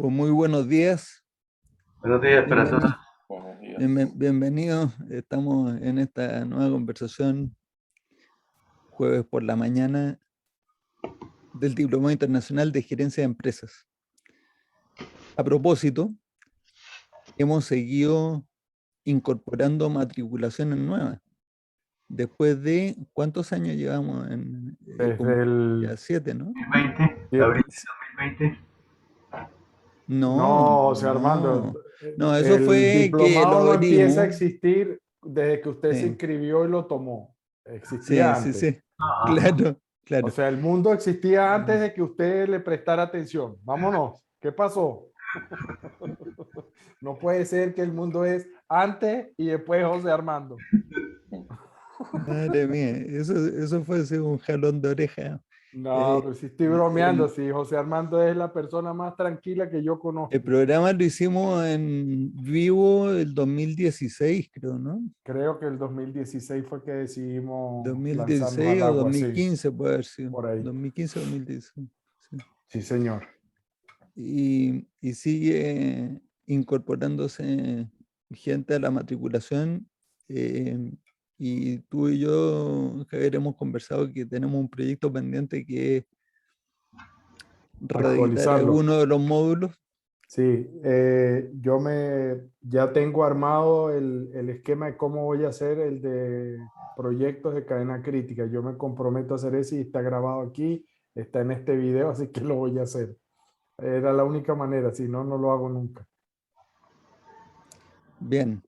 Pues muy buenos días. Buenos días para todos. Buenos días. Bienvenidos. Estamos en esta nueva conversación, jueves por la mañana, del Diplomado Internacional de Gerencia de Empresas. A propósito, hemos seguido incorporando matriculaciones nuevas. Después de, ¿cuántos años llevamos? Desde el Ya 7, ¿no? 2020, abril de 2020. No, José Armando. No, eso El fue que diplomado lo no empieza a abrimos. existir desde que usted se Sí. inscribió y lo tomó. Sí, Existía sí, antes. sí. Ah, Claro. O sea, el mundo existía antes de que usted le prestara atención. Vámonos. ¿Qué pasó? No puede ser que el mundo es antes y después José Armando. Madre mía, eso fue así un jalón de oreja. No, Eh, pero si estoy bromeando, el, sí, José Armando es la persona más tranquila que yo conozco. el programa lo hicimos en vivo el 2016, creo, ¿no? Creo que el 2016 fue que decidimos lanzarnos 2016 al o agua, sí, 2015 puede haber sido. por ahí. 2015 o 2016. Sí. Sí, señor. Y sigue incorporándose gente a la matriculación. Y tú y yo, Javier, hemos conversado que tenemos un proyecto pendiente que es reeditar Actualizarlo. alguno de los módulos. Sí, ya tengo armado el esquema de cómo voy a hacer el de proyectos de cadena crítica. Yo me comprometo a hacer eso y está grabado aquí, está en este video, así que lo voy a hacer. Era la única manera, si no, no lo hago nunca. Bien,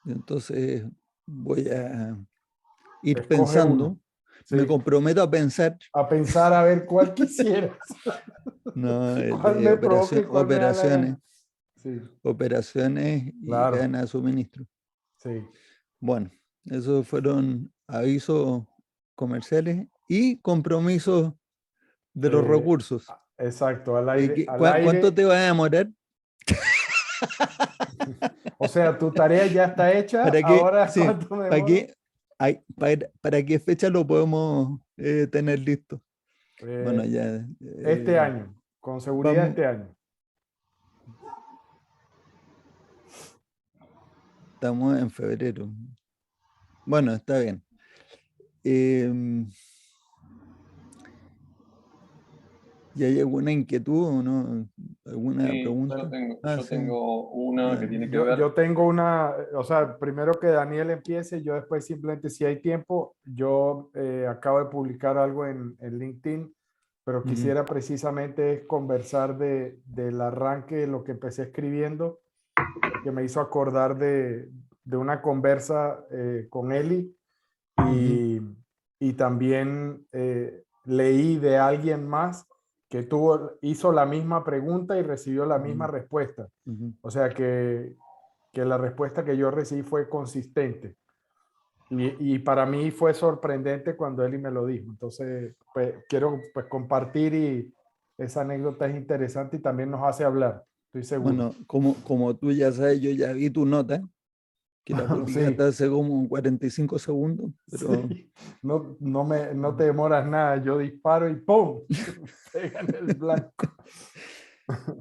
entonces voy a ir Escoge pensando. uno. Me Sí, comprometo a pensar, a pensar a ver cuál quisieras. no, el ¿Cuál de me provoca y cuál me da la gana? Sí, operaciones y claro, cadena de suministro. sí. Bueno, esos fueron avisos comerciales y compromisos de los recursos. Exacto, al aire, ¿Cuánto te va a demorar? O sea, tu tarea ya está hecha. ¿Para qué? Ahora, Sí, ¿cuánto me ¿para demoro? qué? ¿Para qué fecha lo podemos tener listo? Bueno, ya. Este año, con seguridad Vamos, este año. estamos en febrero. Bueno, está bien. ¿Y hay alguna inquietud o no? ¿Alguna Sí, pregunta? yo Sí. tengo una que tiene que Yo, ver. yo tengo una, o sea, primero que Daniel empiece, yo después simplemente, si hay tiempo, yo acabo de publicar algo en LinkedIn, pero quisiera precisamente conversar del arranque de lo que empecé escribiendo, porque me hizo acordar de una conversa con Eli y también leí de alguien más que hizo la misma pregunta y recibió la misma respuesta. O sea que la respuesta que yo recibí fue consistente. Y para mí fue sorprendente cuando Eli me lo dijo. Entonces, pues, quiero pues, compartir y esa anécdota es interesante y también nos hace hablar, estoy seguro. Bueno, como tú ya sabes, yo ya vi tu nota, que la publicaste Sí, hace como 45 segundos, pero sí. No te demoras nada, yo disparo y ¡pum! Pega en el blanco.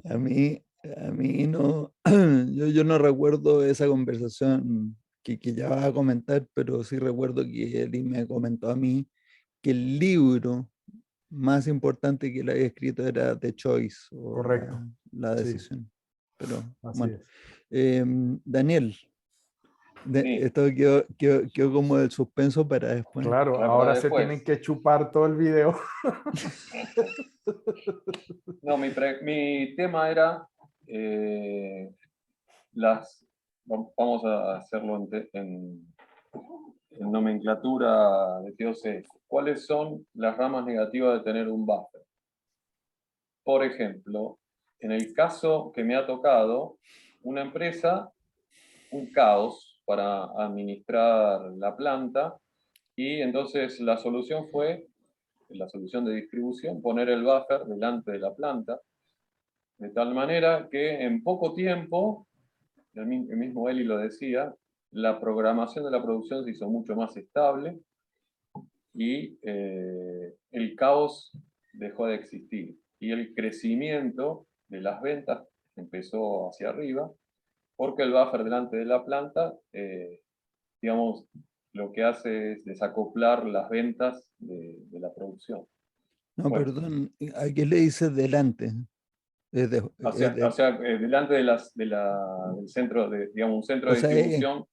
a mí no, yo no recuerdo esa conversación que ya vas a comentar, pero sí recuerdo que Eli me comentó a mí que el libro más importante que él había escrito era The Choice o Correcto, la sí, decisión. Pero así bueno, es. Sí, Daniel, esto quedó como el suspenso para después. Claro, para ahora se después. tienen que chupar todo el video. No, mi tema era vamos a hacerlo en nomenclatura de TOC. ¿Cuáles son las ramas negativas de tener un buffer? Por ejemplo, en el caso que me ha tocado, una empresa, un caos para administrar la planta, y entonces la solución fue, la solución de distribución, poner el buffer delante de la planta, de tal manera que en poco tiempo, el mismo Eli lo decía, la programación de la producción se hizo mucho más estable y el caos dejó de existir. Y el crecimiento de las ventas empezó hacia arriba, porque el buffer delante de la planta, digamos, lo que hace es desacoplar las ventas de la producción. No, Bueno. perdón, ¿a qué le dices delante? Delante del centro, digamos, un centro O de sea, distribución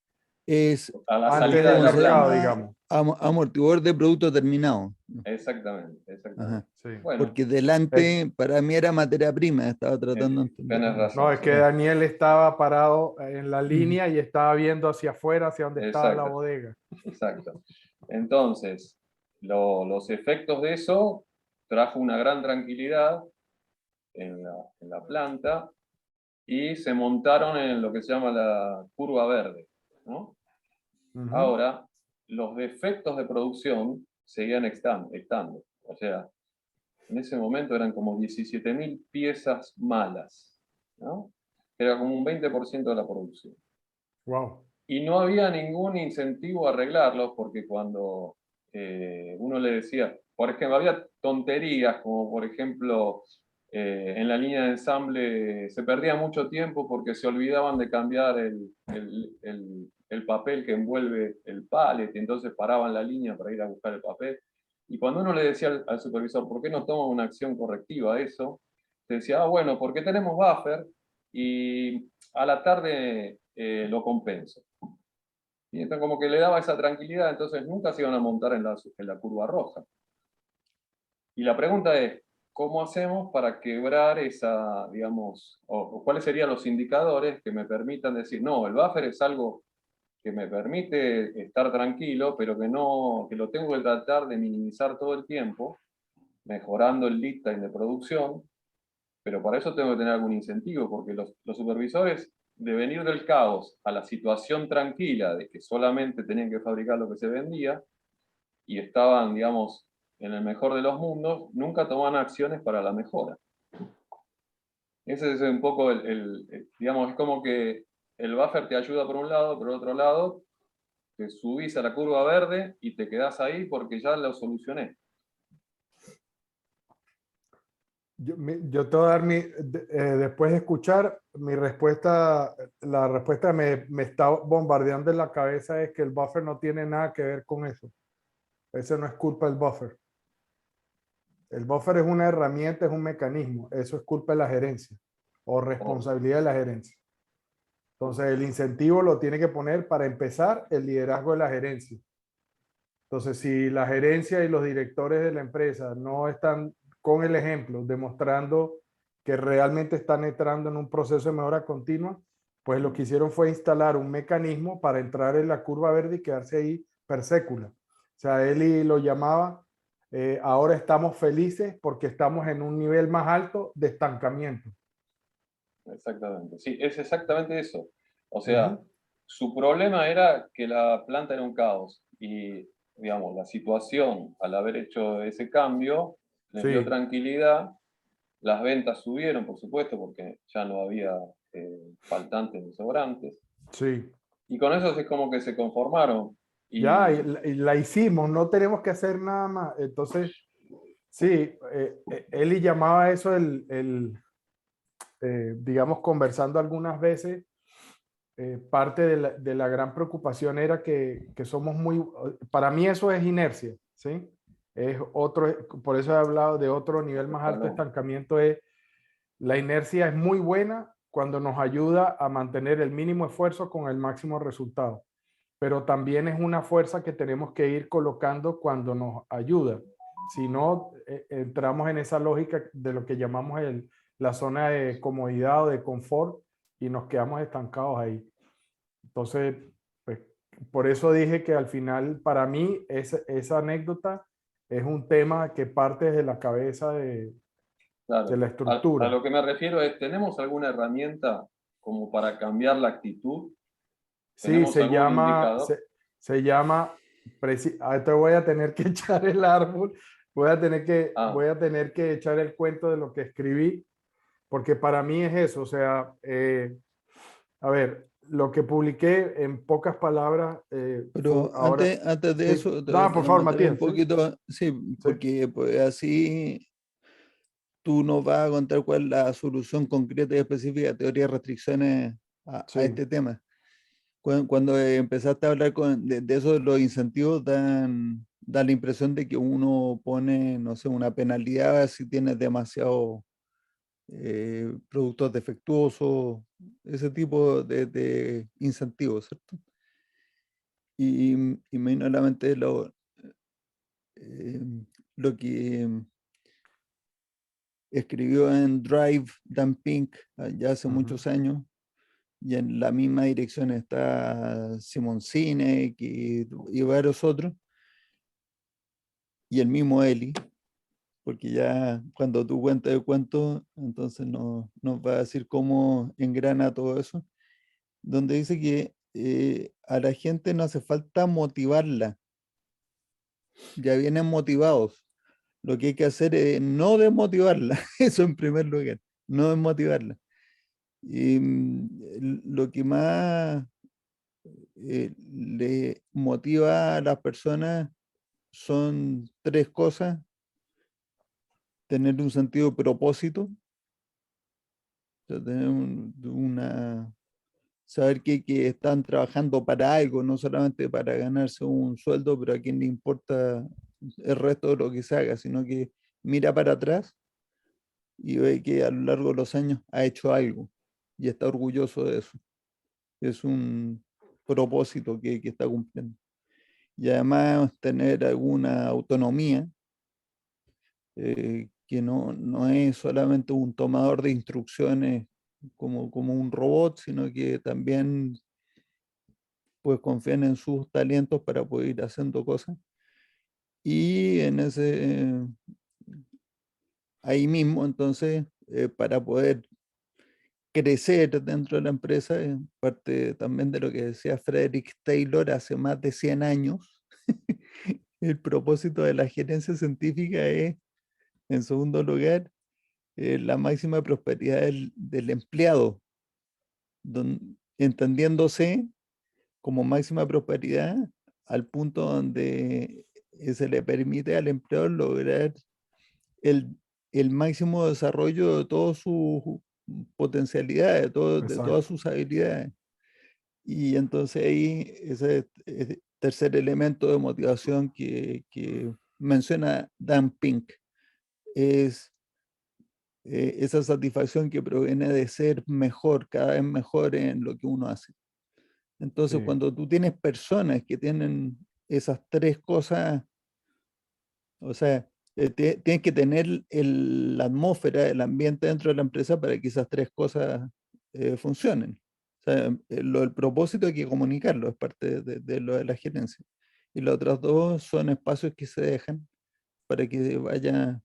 es a la Antes salida de del la mercado, planta. digamos. amortiguador de producto terminado. Exactamente, exactamente. Ajá. Sí. Bueno, Porque delante para mí era materia prima, estaba tratando de entender. tenés razón. No, es que sí. Daniel estaba parado en la línea y estaba viendo hacia afuera, hacia donde estaba la Exacto. bodega. Exacto. Entonces, los efectos de eso trajo una gran tranquilidad en la planta y se montaron en lo que se llama la curva verde, ¿no? Ujú. Ahora, los defectos de producción seguían estando. O sea, en ese momento eran como 17.000 piezas malas, ¿no? Era como un 20% de la producción. Wow. Y no había ningún incentivo a arreglarlos, porque cuando uno le decía, por ejemplo, había tonterías, como por ejemplo, en la línea de ensamble se perdía mucho tiempo porque se olvidaban de cambiar el papel que envuelve el pallet, y entonces paraban la línea para ir a buscar el papel. Y cuando uno le decía al supervisor, ¿por qué no toma una acción correctiva a eso? Te decía, bueno, porque tenemos buffer y a la tarde lo compenso. Y entonces como que le daba esa tranquilidad, entonces nunca se iban a montar en la curva roja. Y la pregunta es, ¿cómo hacemos para quebrar esa, digamos, o cuáles serían los indicadores que me permitan decir, no, el buffer es algo que me permite estar tranquilo, pero que lo tengo que tratar de minimizar todo el tiempo, mejorando el lead time de producción, pero para eso tengo que tener algún incentivo, porque los supervisores, de venir del caos a la situación tranquila de que solamente tenían que fabricar lo que se vendía y estaban, digamos, en el mejor de los mundos, nunca tomaban acciones para la mejora. Ese es un poco digamos, es como que el buffer te ayuda por un lado, por otro lado, te subís a la curva verde y te quedás ahí porque ya lo solucioné. Yo te voy a dar después de escuchar mi respuesta, la respuesta me está bombardeando en la cabeza es que el buffer no tiene nada que ver con eso. Eso no es culpa del buffer. El buffer es una herramienta, es un mecanismo. Eso es culpa de la gerencia o responsabilidad de la gerencia. Entonces el incentivo lo tiene que poner para empezar el liderazgo de la gerencia. Entonces si la gerencia y los directores de la empresa no están con el ejemplo, demostrando que realmente están entrando en un proceso de mejora continua, pues lo que hicieron fue instalar un mecanismo para entrar en la curva verde y quedarse ahí per sécula. O sea, Eli lo llamaba, ahora estamos felices porque estamos en un nivel más alto de estancamiento. Exactamente, sí, es exactamente eso. O sea, su problema era que la planta era un caos y, digamos, la situación, al haber hecho ese cambio, les dio tranquilidad. Las ventas subieron, por supuesto, porque ya no había faltantes ni sobrantes. Sí. Y con eso es como que se conformaron. Y Y la hicimos, no tenemos que hacer nada más. Entonces, sí, Eli llamaba eso digamos, conversando algunas veces, parte de la gran preocupación era que somos muy, para mí eso es inercia, ¿sí? Es otro, por eso he hablado de otro nivel más alto de estancamiento, la inercia es muy buena cuando nos ayuda a mantener el mínimo esfuerzo con el máximo resultado, pero también es una fuerza que tenemos que ir colocando cuando nos ayuda. Si no, entramos en esa lógica de lo que llamamos la zona de comodidad o de confort y nos quedamos estancados ahí. Entonces, pues, por eso dije que al final, para mí, esa anécdota es un tema que parte desde la cabeza de la estructura. A lo que me refiero es, ¿tenemos alguna herramienta como para cambiar la actitud? Sí, se llama, te voy a tener que echar el árbol, voy a tener que echar el cuento de lo que escribí, porque para mí es eso, o sea, a ver, lo que publiqué en pocas palabras. Pero ahora, antes de sí. eso, No, por favor, remontaré Matías. un poquito, sí, porque pues así tú nos vas a contar cuál es la solución concreta y específica de teoría de restricciones a Sí, este tema. Cuando empezaste a hablar de eso, de los incentivos, da la impresión de que uno pone, no sé, una penalidad si tienes demasiado productos defectuosos, ese tipo de incentivos, ¿cierto? Y me vino a la mente eh, lo que escribió en Drive Dan Pink ya hace ujú, muchos años, y en la misma dirección está Simon Sinek y varios otros, y el mismo Eli, porque ya cuando tú cuentas el cuento, entonces nos va a decir cómo engrana todo eso, donde dice que a la gente no hace falta motivarla, ya vienen motivados. Lo que hay que hacer es no desmotivarla, eso en primer lugar, no desmotivarla. Y lo que más le motiva a las personas son tres cosas: tener un sentido de propósito, o sea, tener saber que están trabajando para algo, no solamente para ganarse un sueldo, pero a quien le importa el resto de lo que se haga, sino que mira para atrás y ve que a lo largo de los años ha hecho algo y está orgulloso de eso. Es un propósito que está cumpliendo. Y además tener alguna autonomía, que no es solamente un tomador de instrucciones como un robot, sino que también pues confían en sus talentos para poder ir haciendo cosas. Y en ahí mismo, entonces, para poder crecer dentro de la empresa, parte también de lo que decía Frederick Taylor hace más de 100 años, el propósito de la gerencia científica es, en segundo lugar, la máxima prosperidad del empleado, entendiéndose como máxima prosperidad al punto donde se le permite al empleador lograr el, el máximo desarrollo de todas sus potencialidades, de todas exacto. sus habilidades. Y entonces ahí ese tercer elemento de motivación que menciona Dan Pink es esa satisfacción que proviene de ser mejor, cada vez mejor en lo que uno hace. Entonces, Sí, cuando tú tienes personas que tienen esas tres cosas, o sea, tienes que tener la atmósfera, el ambiente dentro de la empresa para que esas tres cosas funcionen. O sea, el propósito hay que comunicarlo, es parte de lo de la gerencia. Y las otras dos son espacios que se dejan para que vaya.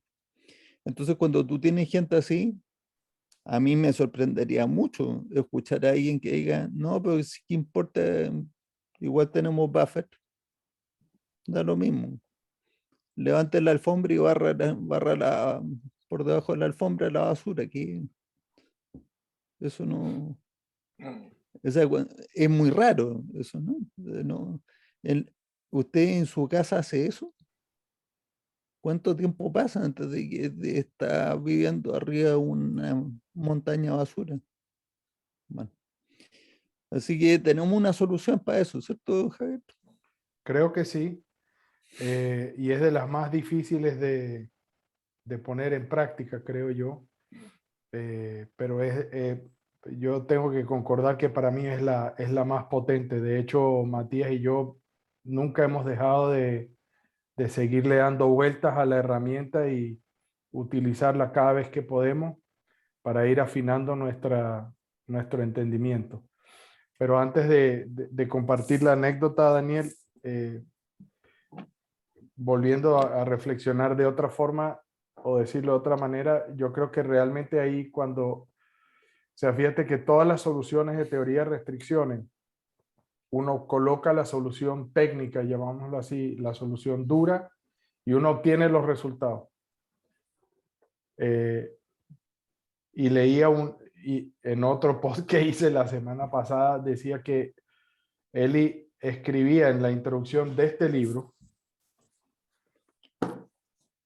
Entonces, cuando tú tienes gente así, a mí me sorprendería mucho escuchar a alguien que diga, no, pero sí que importa, igual tenemos buffer, da lo mismo. Levante la alfombra y barra por debajo de la alfombra la basura, aquí eso no, es muy raro, eso, ¿no? El- ¿Usted en su casa hace eso? ¿Cuánto tiempo pasa antes de que está viviendo arriba de una montaña de basura? Bueno, así que tenemos una solución para eso, ¿cierto, Javier? creo que sí. Y es de las más difíciles de poner en práctica, creo yo. Pero yo tengo que concordar que para mí es la más potente. De hecho, Matías y yo nunca hemos dejado de seguirle dando vueltas a la herramienta y utilizarla cada vez que podemos para ir afinando nuestro entendimiento. Pero antes de compartir la anécdota, Daniel, eh, volviendo a reflexionar de otra forma o decirlo de otra manera, yo creo que realmente ahí o sea, fíjate que todas las soluciones de teoría de restricciones, uno coloca la solución técnica, llamámoslo así, la solución dura, y uno obtiene los resultados. Eh, y leía y en otro post que hice la semana pasada, decía que Eli escribía en la introducción de este libro,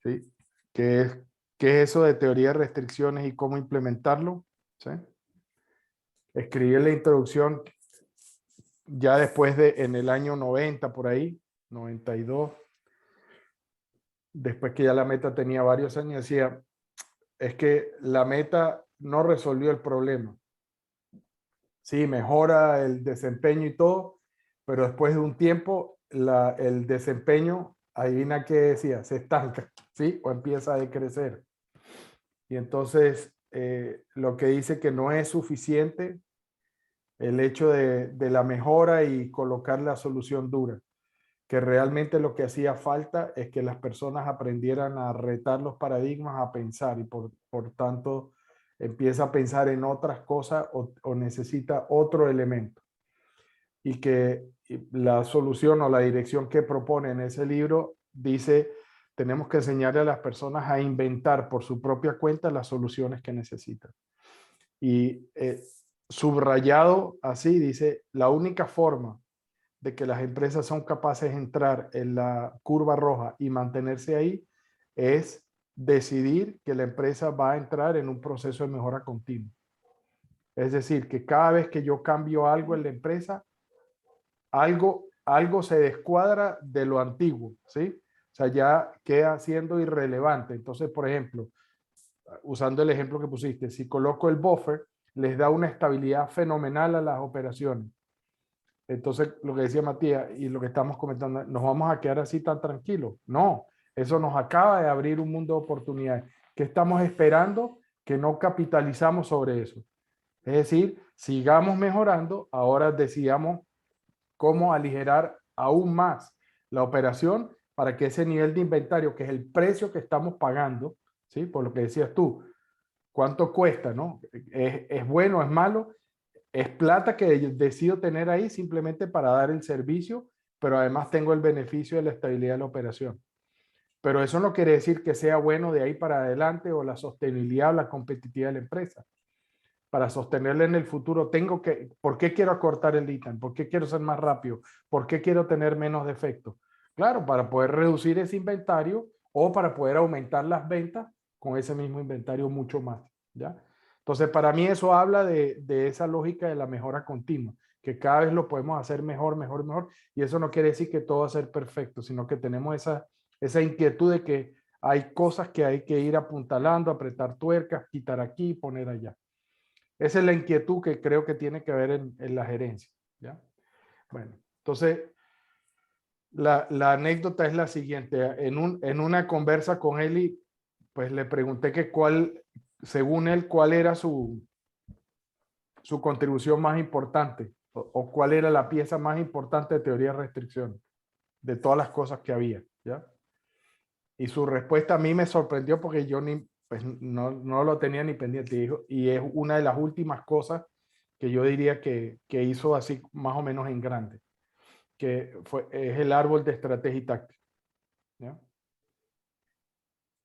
¿sí? Que es qué es eso de teoría de restricciones y cómo implementarlo. ¿Sí? Escribí la introducción ya después en el año 90 por ahí, 92, después que ya la meta tenía varios años, decía, es que la meta no resolvió el problema. Sí, mejora el desempeño y todo, pero después de un tiempo el desempeño, adivina qué decía, se estanca, ¿sí? O empieza a decrecer. Y entonces lo que dice que no es suficiente el hecho de la mejora y colocar la solución dura, que realmente lo que hacía falta es que las personas aprendieran a retar los paradigmas, a pensar y por tanto empieza a pensar en otras cosas o necesita otro elemento. Y que la solución o la dirección que propone en ese libro dice, tenemos que enseñarle a las personas a inventar por su propia cuenta las soluciones que necesitan. Y subrayado así, dice, la única forma de que las empresas son capaces de entrar en la curva roja y mantenerse ahí es decidir que la empresa va a entrar en un proceso de mejora continua. Es decir, que cada vez que yo cambio algo en la empresa, algo se descuadra de lo antiguo, ¿sí? O sea, ya queda siendo irrelevante. Entonces, por ejemplo, usando el ejemplo que pusiste, si coloco el buffer, les da una estabilidad fenomenal a las operaciones. Entonces, lo que decía Matías y lo que estamos comentando, ¿nos vamos a quedar así tan tranquilos? No, eso nos acaba de abrir un mundo de oportunidades. ¿Qué estamos esperando? Que no capitalizamos sobre eso. Es decir, sigamos mejorando, ahora decidamos cómo aligerar aún más la operación para que ese nivel de inventario, que es el precio que estamos pagando, ¿sí? Por lo que decías tú, ¿cuánto cuesta, no? ¿Es bueno, es malo? Es plata que decido tener ahí simplemente para dar el servicio, pero además tengo el beneficio de la estabilidad de la operación. Pero eso no quiere decir que sea bueno de ahí para adelante o la sostenibilidad o la competitividad de la empresa. Para sostenerla en el futuro tengo que, ¿por qué quiero acortar el lead time? ¿Por qué quiero ser más rápido? ¿Por qué quiero tener menos defectos? Claro, para poder reducir ese inventario o para poder aumentar las ventas con ese mismo inventario mucho más, ¿ya? Entonces, para mí eso habla de esa lógica de la mejora continua, que cada vez lo podemos hacer mejor, mejor, mejor, y eso no quiere decir que todo va a ser perfecto, sino que tenemos esa inquietud de que hay cosas que hay que ir apuntalando, apretar tuercas, quitar aquí, poner allá. Esa es la inquietud que creo que tiene que haber en la gerencia, ¿ya? Bueno, entonces, la anécdota es la siguiente. En una conversa con Eli, pues le pregunté que según él, cuál era su contribución más importante o cuál era la pieza más importante de teoría de restricción de todas las cosas que había, ¿ya? Y su respuesta a mí me sorprendió porque yo pues no lo tenía ni pendiente. Y es una de las últimas cosas que yo diría que hizo así más o menos en grande, que es el árbol de estrategia y táctica, ¿ya?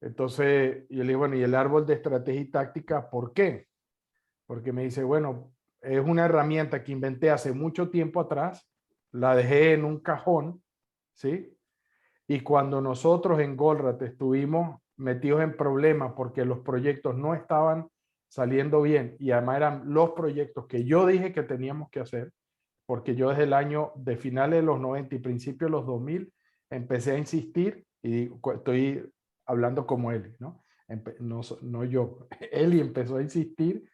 Entonces, yo le digo, bueno, ¿y el árbol de estrategia y táctica por qué? Porque me dice, bueno, es una herramienta que inventé hace mucho tiempo atrás, la dejé en un cajón, ¿sí? Y cuando nosotros en Goldratt estuvimos metidos en problemas porque los proyectos no estaban saliendo bien y además eran los proyectos que yo dije que teníamos que hacer, porque yo desde el año de finales de los 90 y principios de los 2000 empecé a insistir y estoy hablando como él, ¿no? No yo. Él empezó a insistir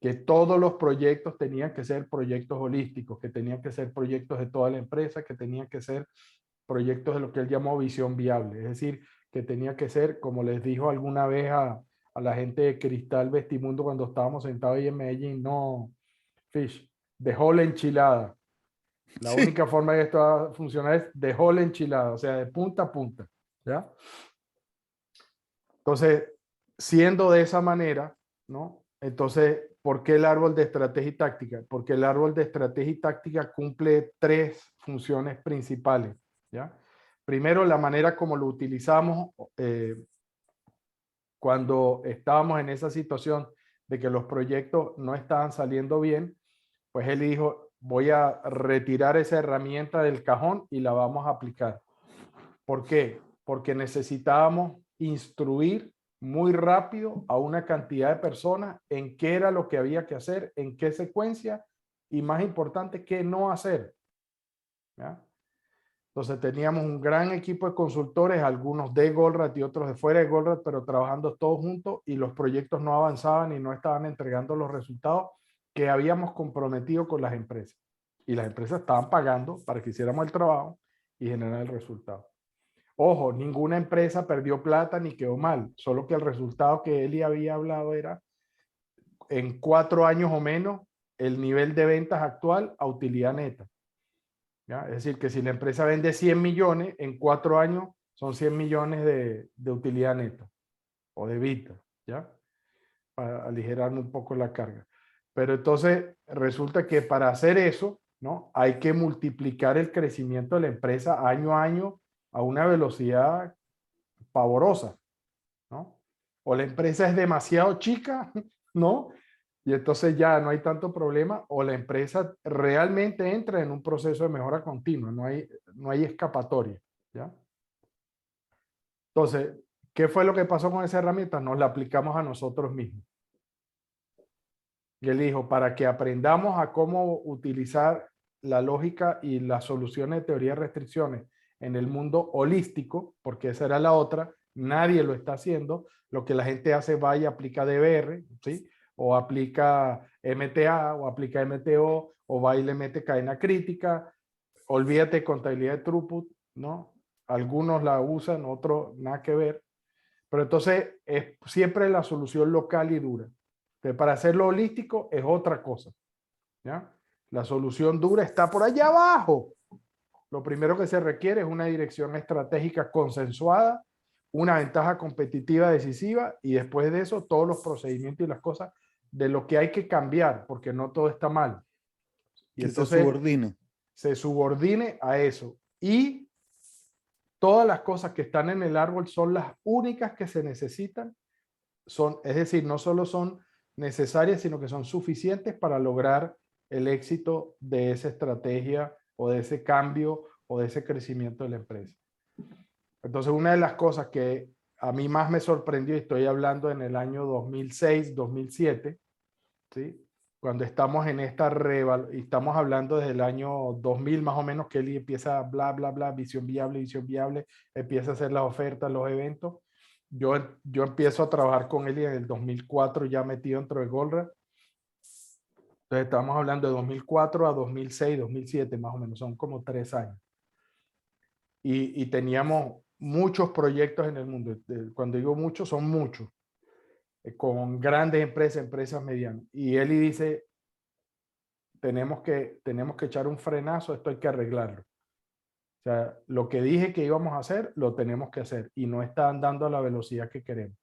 que todos los proyectos tenían que ser proyectos holísticos, que tenían que ser proyectos de toda la empresa, que tenían que ser proyectos de lo que él llamó visión viable, es decir, que tenía que ser, como les dijo alguna vez a la gente de Cristal Vestimundo cuando estábamos sentados ahí en Medellín, no, Fish, dejó la enchilada. La Sí. única forma de que esto va a funcionar es dejó la enchilada, o sea, de punta a punta, ¿ya? Entonces, siendo de esa manera, ¿no? Entonces, ¿por qué el árbol de estrategia y táctica? Porque el árbol de estrategia y táctica cumple tres funciones principales, ¿ya? Primero, la manera como lo utilizamos cuando estábamos en esa situación de que los proyectos no estaban saliendo bien, pues él dijo, voy a retirar esa herramienta del cajón y la vamos a aplicar. ¿Por qué? Porque necesitábamos instruir muy rápido a una cantidad de personas en qué era lo que había que hacer, en qué secuencia y más importante, qué no hacer. ¿Ya? Entonces teníamos un gran equipo de consultores, algunos de Goldratt y otros de fuera de Goldratt, pero trabajando todos juntos y los proyectos no avanzaban y no estaban entregando los resultados que habíamos comprometido con las empresas. Y las empresas estaban pagando para que hiciéramos el trabajo y generar el resultado. Ojo, ninguna empresa perdió plata ni quedó mal, solo que el resultado que Eli había hablado era en 4 años o menos el nivel de ventas actual a utilidad neta. ¿Ya? Es decir, que si la empresa vende 100 millones, en 4 años son 100 millones de utilidad neta o de EBITDA, ¿ya? Para aligerarme un poco la carga. Pero entonces resulta que para hacer eso, ¿no? Hay que multiplicar el crecimiento de la empresa año a año a una velocidad pavorosa, ¿no? O la empresa es demasiado chica, ¿no? Y entonces ya no hay tanto problema, o la empresa realmente entra en un proceso de mejora continua, no hay escapatoria, ¿ya? Entonces, ¿qué fue lo que pasó con esa herramienta? Nos la aplicamos a nosotros mismos. Y él dijo, para que aprendamos a cómo utilizar la lógica y las soluciones de teoría de restricciones en el mundo holístico, porque esa era la otra, nadie lo está haciendo, lo que la gente hace va y aplica DBR, ¿sí? O aplica MTA, o aplica MTO, o va y le mete cadena crítica, olvídate de contabilidad de throughput, ¿no? Algunos la usan, otros nada que ver, pero entonces es siempre la solución local y dura. Entonces, para hacerlo holístico es otra cosa, ¿ya? La solución dura está por allá abajo. Lo primero que se requiere es una dirección estratégica consensuada, una ventaja competitiva decisiva y después de eso todos los procedimientos y las cosas de lo que hay que cambiar, porque no todo está mal. Y Que se entonces subordine. se subordine a eso. Y todas las cosas que están en el árbol son las únicas que se necesitan. Es decir, no solo son necesarias, sino que son suficientes para lograr el éxito de esa estrategia o de ese cambio o de ese crecimiento de la empresa. Entonces, una de las cosas que a mí más me sorprendió, y estoy hablando en el año 2006, 2007, ¿sí? Cuando estamos en esta y estamos hablando desde el año 2000 más o menos, que él empieza bla, bla, bla, visión viable, empieza a hacer las ofertas, los eventos. Yo empiezo a trabajar con él en el 2004 ya metido dentro de Goldratt. Entonces estamos hablando de 2004 a 2006, 2007 más o menos, son como 3 años. Y teníamos muchos proyectos en el mundo. Cuando digo muchos, son muchos. Con grandes empresas medianas. Y Eli dice, tenemos que echar un frenazo, esto hay que arreglarlo. O sea, lo que dije que íbamos a hacer, lo tenemos que hacer y no está andando a la velocidad que queremos.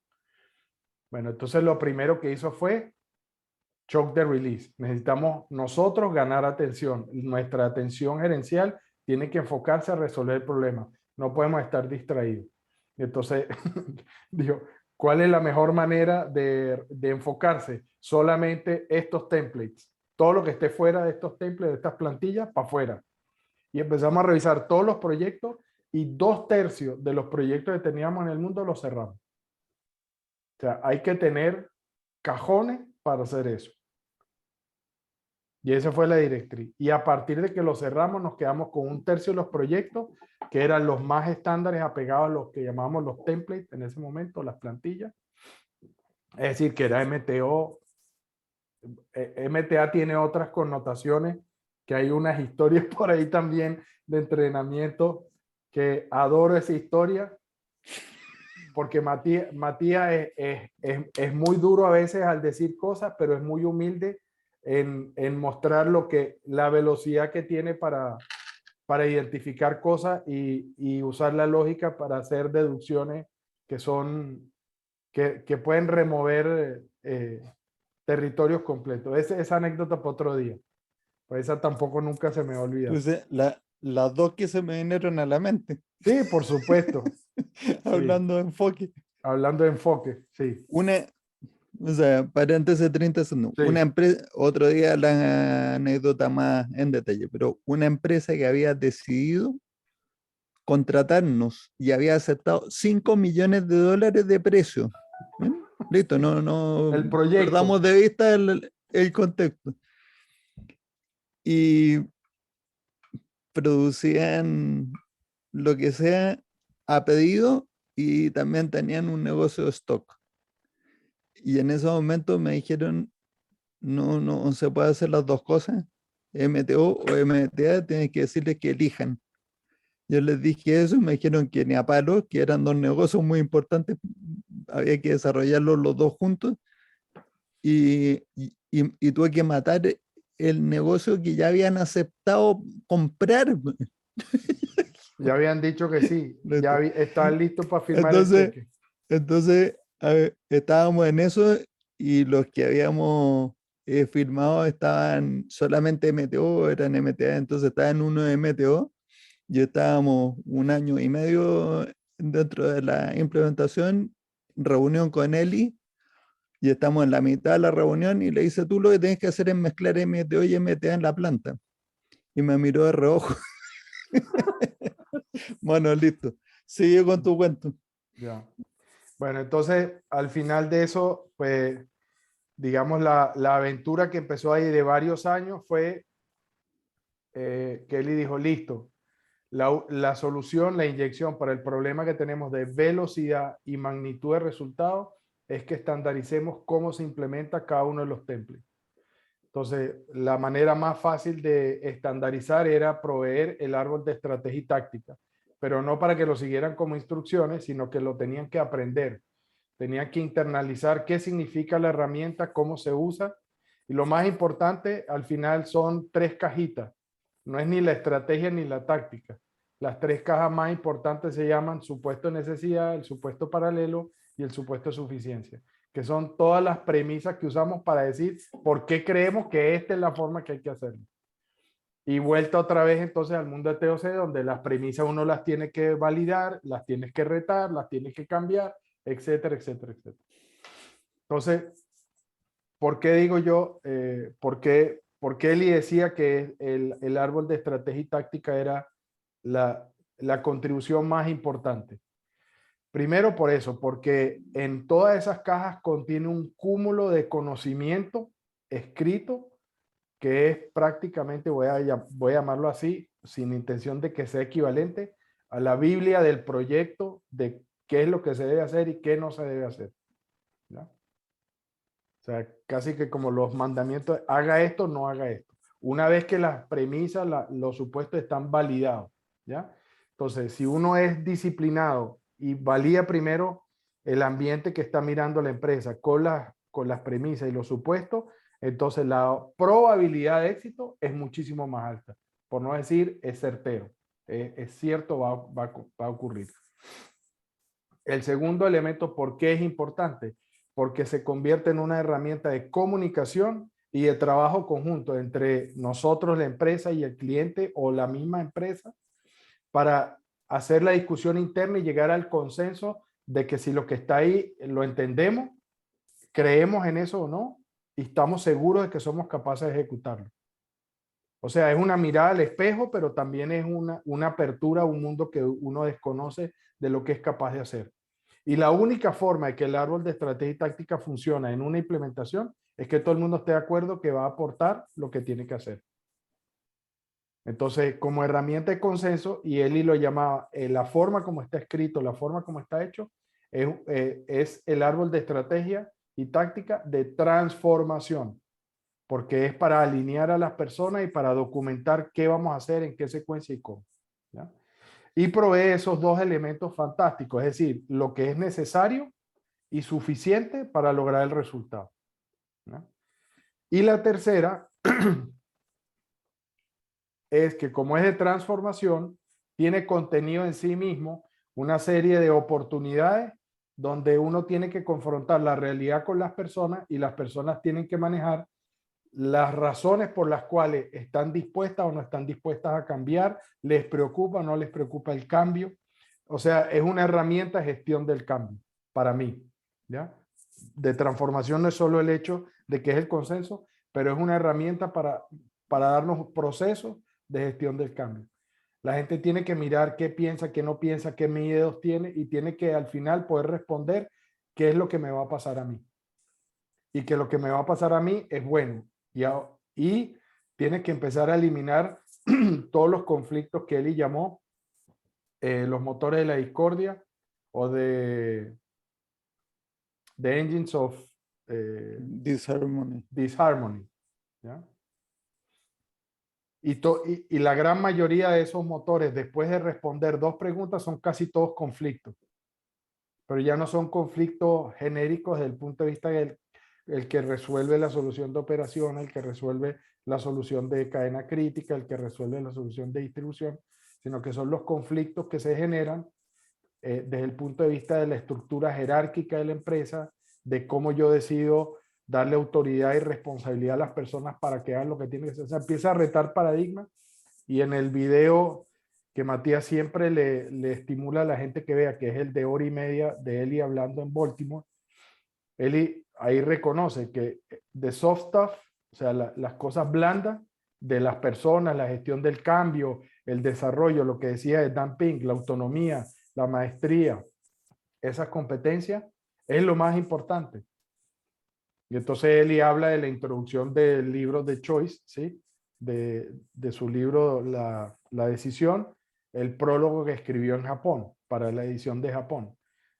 Bueno, entonces lo primero que hizo fue choke the release. Necesitamos nosotros ganar atención. Nuestra atención gerencial tiene que enfocarse a resolver el problema. No podemos estar distraídos. Entonces, digo, ¿cuál es la mejor manera de enfocarse? Solamente estos templates. Todo lo que esté fuera de estos templates, de estas plantillas, para afuera. Y empezamos a revisar todos los proyectos y 2/3 de los proyectos que teníamos en el mundo los cerramos. O sea, hay que tener cajones para hacer eso. Y esa fue la directriz. Y a partir de que lo cerramos, nos quedamos con 1/3 de los proyectos, que eran los más estándares apegados a los que llamamos los templates en ese momento, las plantillas. Es decir, que era MTO. MTA tiene otras connotaciones, que hay unas historias por ahí también de entrenamiento, que adoro esa historia, porque Matías es muy duro a veces al decir cosas, pero es muy humilde en mostrar la velocidad que tiene para identificar cosas y usar la lógica para hacer deducciones que pueden remover territorios completos. Esa anécdota para otro día. Pues esa tampoco nunca se me olvida. Entonces, las dos que se me vinieron a la mente. Sí, por supuesto. Hablando de enfoque. Hablando de enfoque, sí. O sea, paréntesis 30 segundos. Sí. Una empresa, otro día la anécdota más en detalle, pero una empresa que había decidido contratarnos y había aceptado $5 millones de precio. ¿Bien? Listo, no El proyecto. perdamos de vista el contexto. Y producían lo que sea a pedido y también tenían un negocio de stock. Y en ese momento me dijeron, no se puede hacer las dos cosas, MTO o MTA, tienes que decirles que elijan. Yo les dije eso y me dijeron que ni a palos, que eran dos negocios muy importantes, había que desarrollarlos los dos juntos y tuve que matar el negocio que ya habían aceptado comprar. Ya habían dicho que sí, ya estaban listos para firmar el Entonces, cheque. entonces a ver, estábamos en eso y los que habíamos firmado estaban solamente MTO, eran MTA, entonces estaban uno de MTO. Yo estábamos 1 año y medio dentro de la implementación, reunión con Eli, y estamos en la mitad de la reunión y le dice, tú lo que tienes que hacer es mezclar MTO y MTA en la planta. Y me miró de reojo. Bueno, listo. Sigue con tu cuento. Ya. Bueno, entonces al final de eso, pues, digamos, la aventura que empezó ahí de varios años fue que Eli dijo, listo, la solución, la inyección para el problema que tenemos de velocidad y magnitud de resultados es que estandaricemos cómo se implementa cada uno de los templates. Entonces, la manera más fácil de estandarizar era proveer el árbol de estrategia y táctica, pero no para que lo siguieran como instrucciones, sino que lo tenían que aprender. Tenían que internalizar qué significa la herramienta, cómo se usa. Y lo más importante, al final son 3 cajitas. No es ni la estrategia ni la táctica. Las 3 cajas más importantes se llaman supuesto de necesidad, el supuesto paralelo y el supuesto de suficiencia, que son todas las premisas que usamos para decir por qué creemos que esta es la forma que hay que hacerlo. Y vuelta otra vez entonces al mundo de TOC, donde las premisas uno las tiene que validar, las tienes que retar, las tienes que cambiar, etcétera, etcétera, etcétera. Entonces, ¿por qué digo yo, por qué Eli decía que el árbol de estrategia y táctica era la contribución más importante? Primero por eso, porque en todas esas cajas contiene un cúmulo de conocimiento escrito que es prácticamente, voy a llamarlo así, sin intención de que sea equivalente a la Biblia del proyecto de qué es lo que se debe hacer y qué no se debe hacer. ¿Ya? O sea, casi que como los mandamientos, haga esto, no haga esto. Una vez que las premisas, los supuestos están validados. ¿Ya? Entonces, si uno es disciplinado y valida primero el ambiente que está mirando la empresa con las premisas y los supuestos, entonces la probabilidad de éxito es muchísimo más alta. Por no decir, es certero. Es cierto, va a ocurrir. El segundo elemento, ¿por qué es importante? Porque se convierte en una herramienta de comunicación y de trabajo conjunto entre nosotros, la empresa, y el cliente o la misma empresa para hacer la discusión interna y llegar al consenso de que si lo que está ahí lo entendemos, creemos en eso o no, y estamos seguros de que somos capaces de ejecutarlo. O sea, es una mirada al espejo, pero también es una apertura a un mundo que uno desconoce de lo que es capaz de hacer. Y la única forma de que el árbol de estrategia y táctica funciona en una implementación es que todo el mundo esté de acuerdo que va a aportar lo que tiene que hacer. Entonces, como herramienta de consenso, y Eli lo llamaba, la forma como está escrito, la forma como está hecho, es el árbol de estrategia y táctica de transformación, porque es para alinear a las personas y para documentar qué vamos a hacer, en qué secuencia y cómo. ¿Ya? Y provee esos dos elementos fantásticos, es decir, lo que es necesario y suficiente para lograr el resultado. ¿Ya? Y la tercera es que como es de transformación, tiene contenido en sí mismo, una serie de oportunidades donde uno tiene que confrontar la realidad con las personas y las personas tienen que manejar las razones por las cuales están dispuestas o no están dispuestas a cambiar, les preocupa o no les preocupa el cambio. O sea, es una herramienta de gestión del cambio para mí. ¿Ya? De transformación no es solo el hecho de que es el consenso, pero es una herramienta para darnos procesos de gestión del cambio. La gente tiene que mirar qué piensa, qué no piensa, qué miedos tiene y tiene que al final poder responder qué es lo que me va a pasar a mí. Y que lo que me va a pasar a mí es bueno. Y tiene que empezar a eliminar todos los conflictos que Eli llamó los motores de la discordia o de engines of Disharmony. disharmony. ¿Ya? Y la gran mayoría de esos motores, después de responder 2 preguntas, son casi todos conflictos. Pero ya no son conflictos genéricos desde el punto de vista del el que resuelve la solución de operación, el que resuelve la solución de cadena crítica, el que resuelve la solución de distribución, sino que son los conflictos que se generan desde el punto de vista de la estructura jerárquica de la empresa, de cómo yo decido darle autoridad y responsabilidad a las personas para que hagan lo que tienen que hacer. O sea, empieza a retar paradigmas y en el video que Matías siempre le estimula a la gente que vea, que es el de 1 hora y media de Eli hablando en Baltimore, Eli ahí reconoce que de soft stuff, o sea, las cosas blandas de las personas, la gestión del cambio, el desarrollo, lo que decía de Dan Pink, la autonomía, la maestría, esas competencias, es lo más importante. Y entonces Eli habla de la introducción del libro de Choice, ¿sí? De su libro La Decisión, el prólogo que escribió en Japón, para la edición de Japón,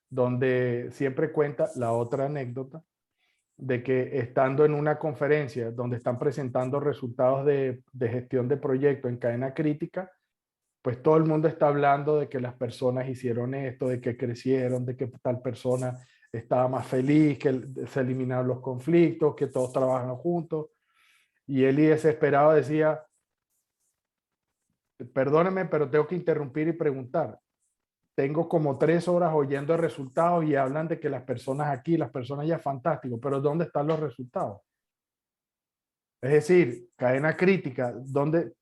donde siempre cuenta la otra anécdota de que estando en una conferencia donde están presentando resultados de gestión de proyecto en cadena crítica, pues todo el mundo está hablando de que las personas hicieron esto, de que crecieron, de que tal persona estaba más feliz, que se eliminaron los conflictos, que todos trabajan juntos. Y Eli desesperado decía, perdóneme, pero tengo que interrumpir y preguntar. Tengo como 3 horas oyendo resultados y hablan de que las personas aquí, las personas ya fantástico, pero ¿dónde están los resultados? Es decir, cadena crítica, ¿dónde,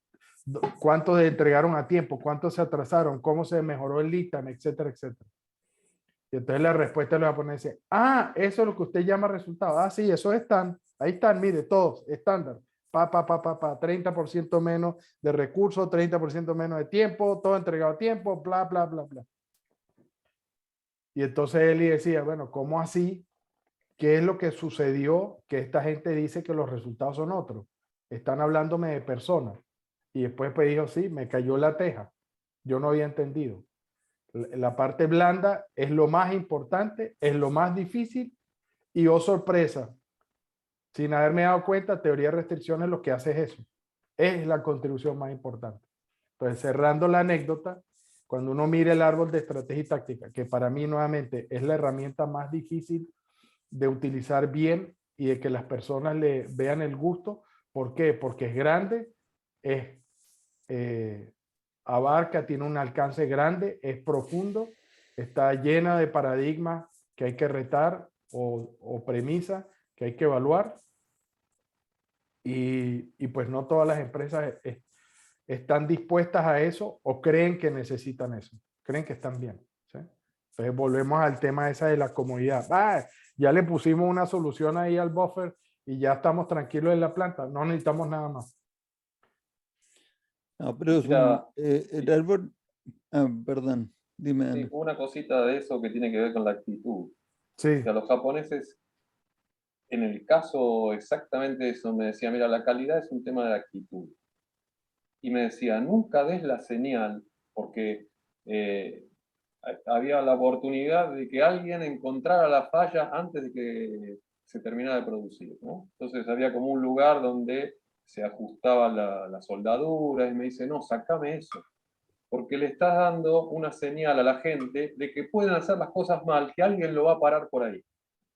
cuántos entregaron a tiempo, cuántos se atrasaron, cómo se mejoró el lead time, etcétera, etcétera? Y entonces la respuesta le va a poner, dice, eso es lo que usted llama resultados. Sí, eso están, ahí están, mire, todos, estándar. 30% menos de recursos, 30% menos de tiempo, todo entregado a tiempo, bla, bla, bla, bla. Y entonces Eli decía, bueno, ¿cómo así? ¿Qué es lo que sucedió? Que esta gente dice que los resultados son otros. Están hablándome de personas. Y después pues dijo, sí, me cayó la teja. Yo no había entendido. La parte blanda es lo más importante, es lo más difícil y oh sorpresa, sin haberme dado cuenta, teoría de restricciones lo que hace es eso. Es la contribución más importante. Entonces, cerrando la anécdota, cuando uno mira el árbol de estrategia y táctica, que para mí nuevamente es la herramienta más difícil de utilizar bien y de que las personas le vean el gusto. ¿Por qué? Porque es grande, es abarca, tiene un alcance grande, es profundo, está llena de paradigmas que hay que retar o premisas que hay que evaluar. Y pues no todas las empresas están dispuestas a eso o creen que necesitan eso, creen que están bien. ¿Sí? Entonces volvemos al tema esa de la comodidad. Ya le pusimos una solución ahí al buffer y ya estamos tranquilos en la planta, no necesitamos nada más. No, pero es Mira, el árbol, perdón, dime, sí, Dani. una cosita de eso que tiene que ver con la actitud. Sí, Que a los japoneses, en el caso exactamente de eso, me decía, mira, la calidad es un tema de actitud. Y me decía, nunca des la señal, porque había la oportunidad de que alguien encontrara la falla antes de que se terminara de producir, ¿no? Entonces había como un lugar donde se ajustaba la soldadura y me dice, no, sacame eso, porque le estás dando una señal a la gente de que pueden hacer las cosas mal, que alguien lo va a parar por ahí.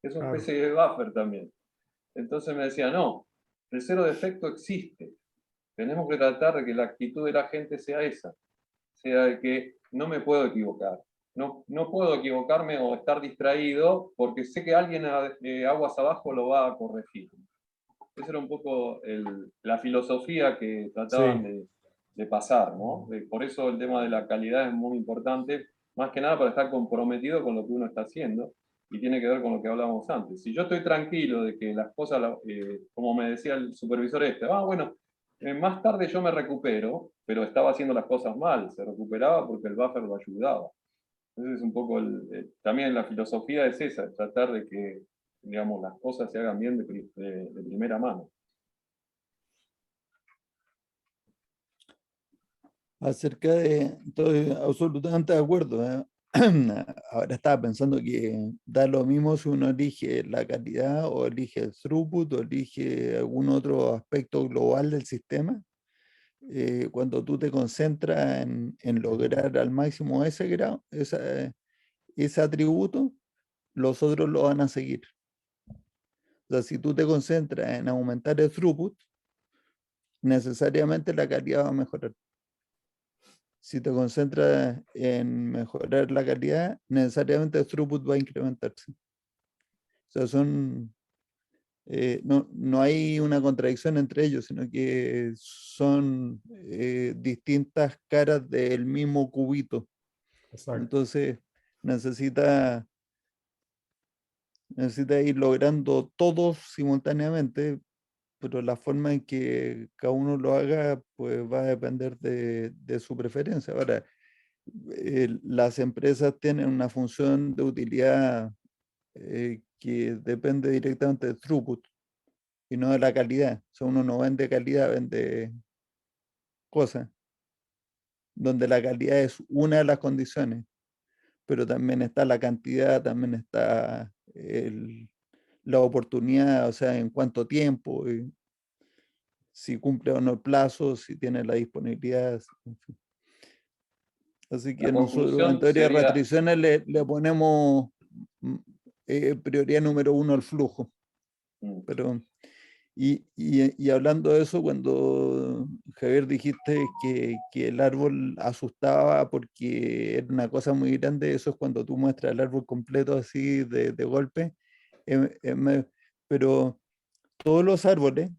Es una claro. especie de buffer también. Entonces me decía, no, el cero defecto existe. Tenemos que tratar de que la actitud de la gente sea esa, sea de que no me puedo equivocar. No puedo equivocarme o estar distraído porque sé que alguien aguas abajo lo va a corregir. Esa era un poco la filosofía que trataban Sí, de pasar, ¿no? Por eso el tema de la calidad es muy importante, más que nada para estar comprometido con lo que uno está haciendo y tiene que ver con lo que hablábamos antes. Si yo estoy tranquilo de que las cosas, como me decía el supervisor bueno, más tarde yo me recupero, pero estaba haciendo las cosas mal, se recuperaba porque el buffer lo ayudaba. Ese es un poco también la filosofía es esa, tratar de que, digamos, las cosas se hagan bien de primera mano. Acerca de, estoy absolutamente de acuerdo, ¿eh? Ahora estaba pensando que da lo mismo si uno elige la calidad o elige el throughput o elige algún otro aspecto global del sistema. Cuando tú te concentras en lograr al máximo ese grado, ese atributo, los otros lo van a seguir. O sea, si tú te concentras en aumentar el throughput, necesariamente la calidad va a mejorar. Si te concentras en mejorar la calidad, necesariamente el throughput va a incrementarse. O sea, no hay una contradicción entre ellos, sino que son distintas caras del mismo cubito. Exacto. Entonces, necesita ir logrando todos simultáneamente, pero la forma en que cada uno lo haga, pues va a depender de su preferencia. Ahora, las empresas tienen una función de utilidad que depende directamente del throughput y no de la calidad. O sea, uno no vende calidad, vende cosas, donde la calidad es una de las condiciones, pero también está la cantidad, también está la oportunidad, o sea, en cuánto tiempo, si cumple o no el plazo, si tiene la disponibilidad. En fin. Así La que nosotros en conclusión teoría de sería, restricciones le ponemos prioridad número uno al flujo. Pero, y hablando de eso, cuando Javier dijiste que el árbol asustaba porque era una cosa muy grande, eso es cuando tú muestras el árbol completo así de golpe. Pero todos los árboles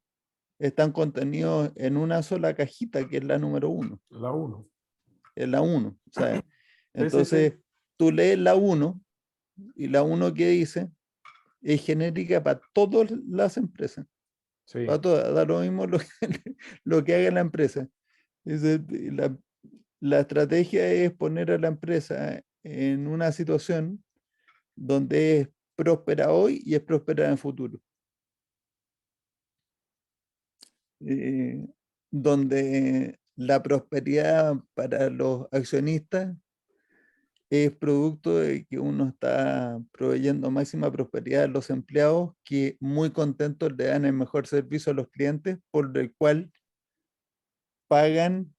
están contenidos en una sola cajita, que es la número uno. La 1. Es la uno. O sea, Sí, sí, entonces sí. tú lees la uno y la uno que dice es genérica para todas las empresas. Sí, Para todas, da lo mismo lo que haga la empresa. Dice, la estrategia es poner a la empresa en una situación donde es próspera hoy y es próspera en el futuro. Donde la prosperidad para los accionistas es producto de que uno está proveyendo máxima prosperidad a los empleados que muy contentos le dan el mejor servicio a los clientes, por el cual pagan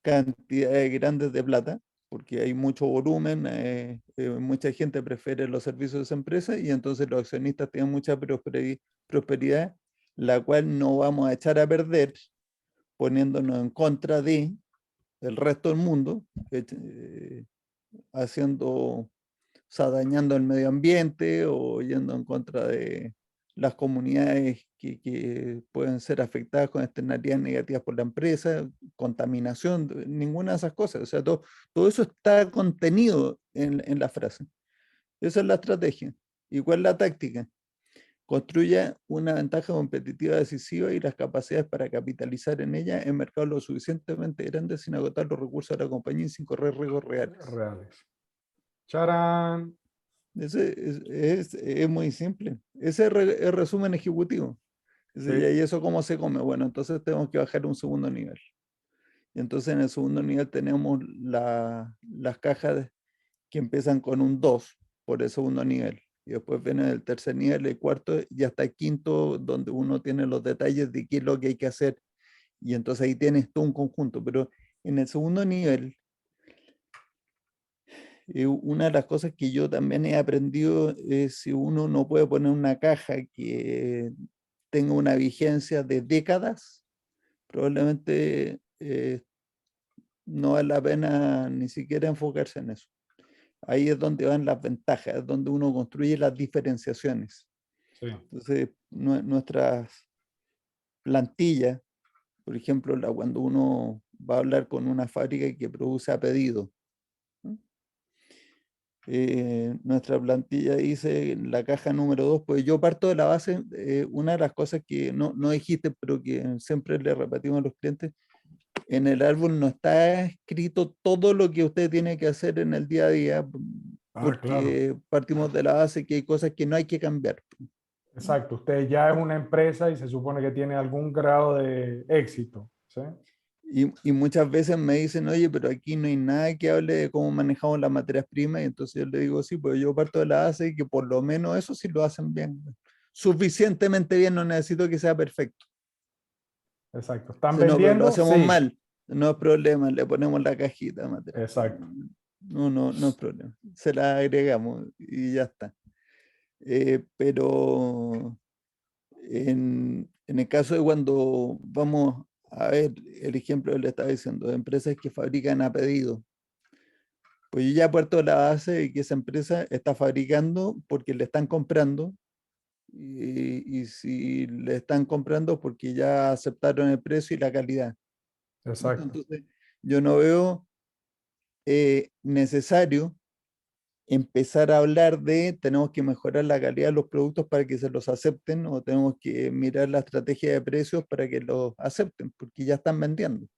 cantidades grandes de plata, porque hay mucho volumen, mucha gente prefiere los servicios de esa empresa y entonces los accionistas tienen mucha prosperidad, la cual no vamos a echar a perder poniéndonos en contra de el resto del mundo, haciendo, o sea, dañando el medio ambiente o yendo en contra de las comunidades que pueden ser afectadas con externalidades negativas por la empresa, contaminación, ninguna de esas cosas. O sea, todo eso está contenido en la frase. Esa es la estrategia. ¿Y cuál es la táctica? Construya una ventaja competitiva decisiva y las capacidades para capitalizar en ella en mercados lo suficientemente grandes sin agotar los recursos de la compañía y sin correr riesgos reales. reales. ¡Charán! Es muy simple. Ese es el resumen ejecutivo. Sí, ¿Y eso cómo se come? Bueno, entonces tenemos que bajar un segundo nivel. Y entonces en el segundo nivel tenemos las cajas que empiezan con un 2 por el segundo nivel. Y después viene el tercer nivel, el cuarto y hasta el quinto, donde uno tiene los detalles de qué es lo que hay que hacer. Y entonces ahí tienes todo un conjunto. Pero en el segundo nivel, una de las cosas que yo también he aprendido es si uno no puede poner una caja que tenga una vigencia de décadas, probablemente no vale la pena ni siquiera enfocarse en eso. Ahí es donde van las ventajas, es donde uno construye las diferenciaciones. sí. Entonces, nuestras plantillas, por ejemplo, cuando uno va a hablar con una fábrica que produce a pedido, ¿no? Nuestra plantilla dice en la caja número 2, pues yo parto de la base, una de las cosas que no dijiste, pero que siempre le repetimos a los clientes, en el árbol no está escrito todo lo que usted tiene que hacer en el día a día, Ah, claro. porque partimos de la base que hay cosas que no hay que cambiar. Exacto. Usted ya es una empresa y se supone que tiene algún grado de éxito. ¿Sí? Y muchas veces me dicen, oye, pero aquí no hay nada que hable de cómo manejamos las materias primas, y entonces yo le digo, sí, pues yo parto de la base y que por lo menos eso sí lo hacen bien. Suficientemente bien, no necesito que sea perfecto. Exacto. ¿Están Si no, pero lo vendiendo? hacemos Sí. mal, no es problema, le ponemos la cajita de materias primas. Exacto. No es problema. Se la agregamos y ya está. Pero en el caso de cuando vamos a ver el ejemplo que le estaba diciendo, de empresas que fabrican a pedido, pues yo ya parto de la base de que esa empresa está fabricando porque le están comprando, y si le están comprando porque ya aceptaron el precio y la calidad. Exacto. Entonces, yo no veo necesario empezar a hablar de tenemos que mejorar la calidad de los productos para que se los acepten, o tenemos que mirar la estrategia de precios para que los acepten, porque ya están vendiendo.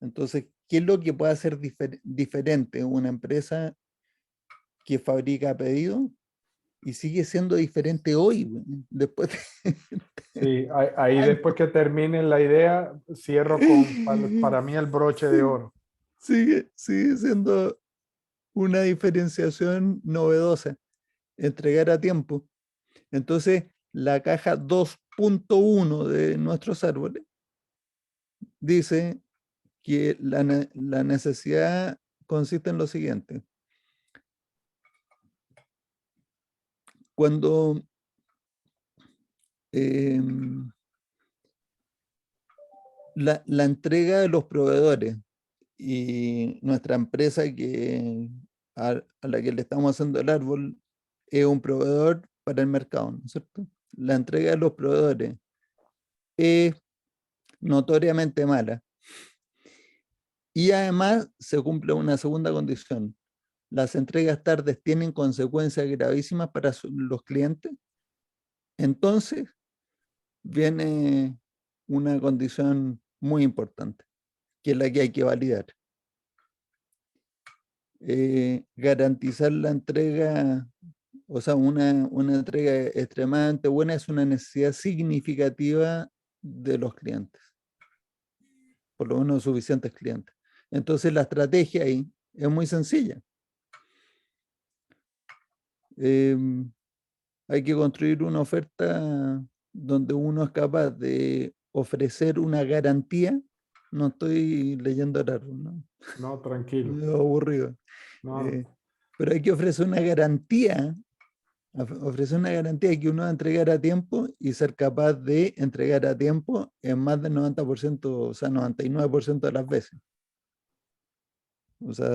Entonces, ¿qué es lo que puede hacer diferente una empresa que fabrica a pedido y sigue siendo diferente hoy, después de Sí, ahí años? después que termine la idea, cierro con, para mí, el broche de oro. Sigue siendo una diferenciación novedosa, entregar a tiempo. Entonces, la caja 2.1 de nuestros árboles dice que la necesidad consiste en lo siguiente. Cuando la entrega de los proveedores y nuestra empresa a la que le estamos haciendo el árbol es un proveedor para el mercado, ¿no es cierto? La entrega de los proveedores es notoriamente mala. Y además se cumple una segunda condición. Las entregas tardes tienen consecuencias gravísimas para los clientes. Entonces viene una condición muy importante, que es la que hay que validar. Garantizar la entrega, o sea, una entrega extremadamente buena es una necesidad significativa de los clientes, por lo menos suficientes clientes. Entonces la estrategia ahí es muy sencilla. Hay que construir una oferta donde uno es capaz de ofrecer una garantía. No estoy leyendo el árbol, ¿no? No, tranquilo. Medio aburrido. No, Pero hay que ofrecer una garantía, que uno va a entregar a tiempo y ser capaz de entregar a tiempo en más del 90%, o sea, 99% de las veces. O sea,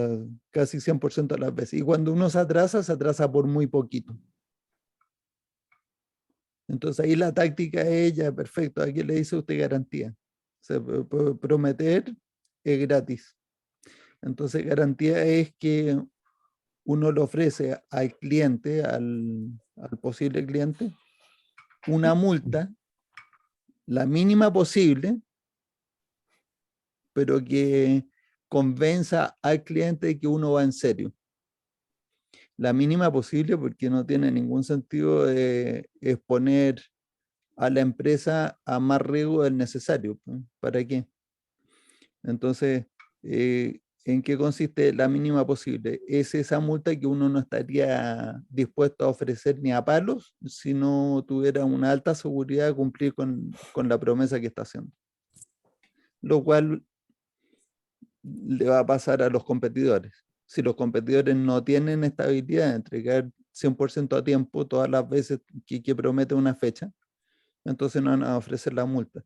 casi 100% de las veces. Y cuando uno se atrasa por muy poquito. Entonces ahí la táctica es ya, perfecto, aquí le dice usted garantía. O sea, prometer es gratis. Entonces garantía es que uno le ofrece al cliente, al posible cliente, una multa, la mínima posible, pero que convenza al cliente de que uno va en serio. La mínima posible porque no tiene ningún sentido de exponer a la empresa a más riesgo del necesario. ¿Para qué? Entonces, ¿en qué consiste la mínima posible? Es esa multa que uno no estaría dispuesto a ofrecer ni a palos si no tuviera una alta seguridad de cumplir con la promesa que está haciendo. Lo cual le va a pasar a los competidores. Si los competidores no tienen esta habilidad de entregar 100% a tiempo todas las veces que promete una fecha, entonces no van a ofrecer la multa.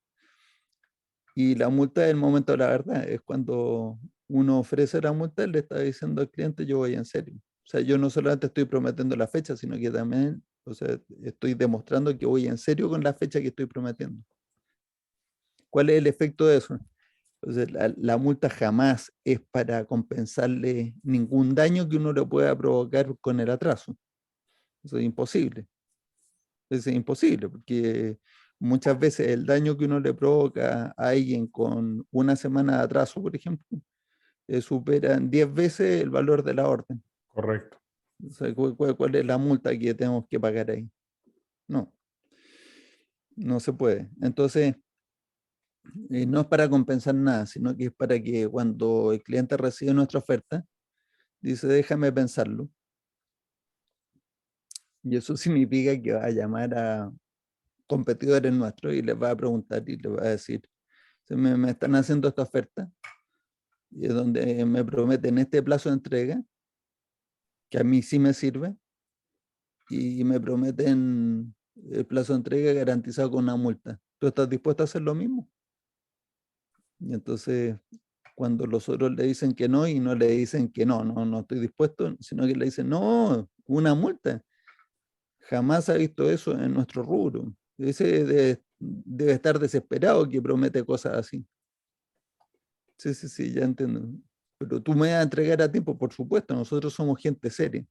Y la multa es el momento de la verdad, es cuando uno ofrece la multa, le está diciendo al cliente, yo voy en serio. O sea, yo no solamente estoy prometiendo la fecha, sino que también, o sea, estoy demostrando que voy en serio con la fecha que estoy prometiendo. ¿Cuál es el efecto de eso? Entonces, la multa jamás es para compensarle ningún daño que uno le pueda provocar con el atraso. Eso es imposible. Es imposible, porque muchas veces el daño que uno le provoca a alguien con una semana de atraso, por ejemplo, superan 10 veces el valor de la orden. Correcto. O sea, ¿cuál es la multa que tenemos que pagar ahí? No, no se puede. Entonces, no es para compensar nada, sino que es para que cuando el cliente recibe nuestra oferta, dice, déjame pensarlo. Y eso significa que va a llamar a competidores nuestros y les va a preguntar y les va a decir, me están haciendo esta oferta, y es donde me prometen este plazo de entrega, que a mí sí me sirve, y me prometen el plazo de entrega garantizado con una multa. ¿Tú estás dispuesto a hacer lo mismo? Y entonces, cuando los otros le dicen que no y no le dicen que no estoy dispuesto, sino que le dicen, no, una multa. Jamás ha visto eso en nuestro rubro. Ese debe estar desesperado que promete cosas así. Sí, ya entiendo. Pero tú me vas a entregar a tiempo, por supuesto, nosotros somos gente seria.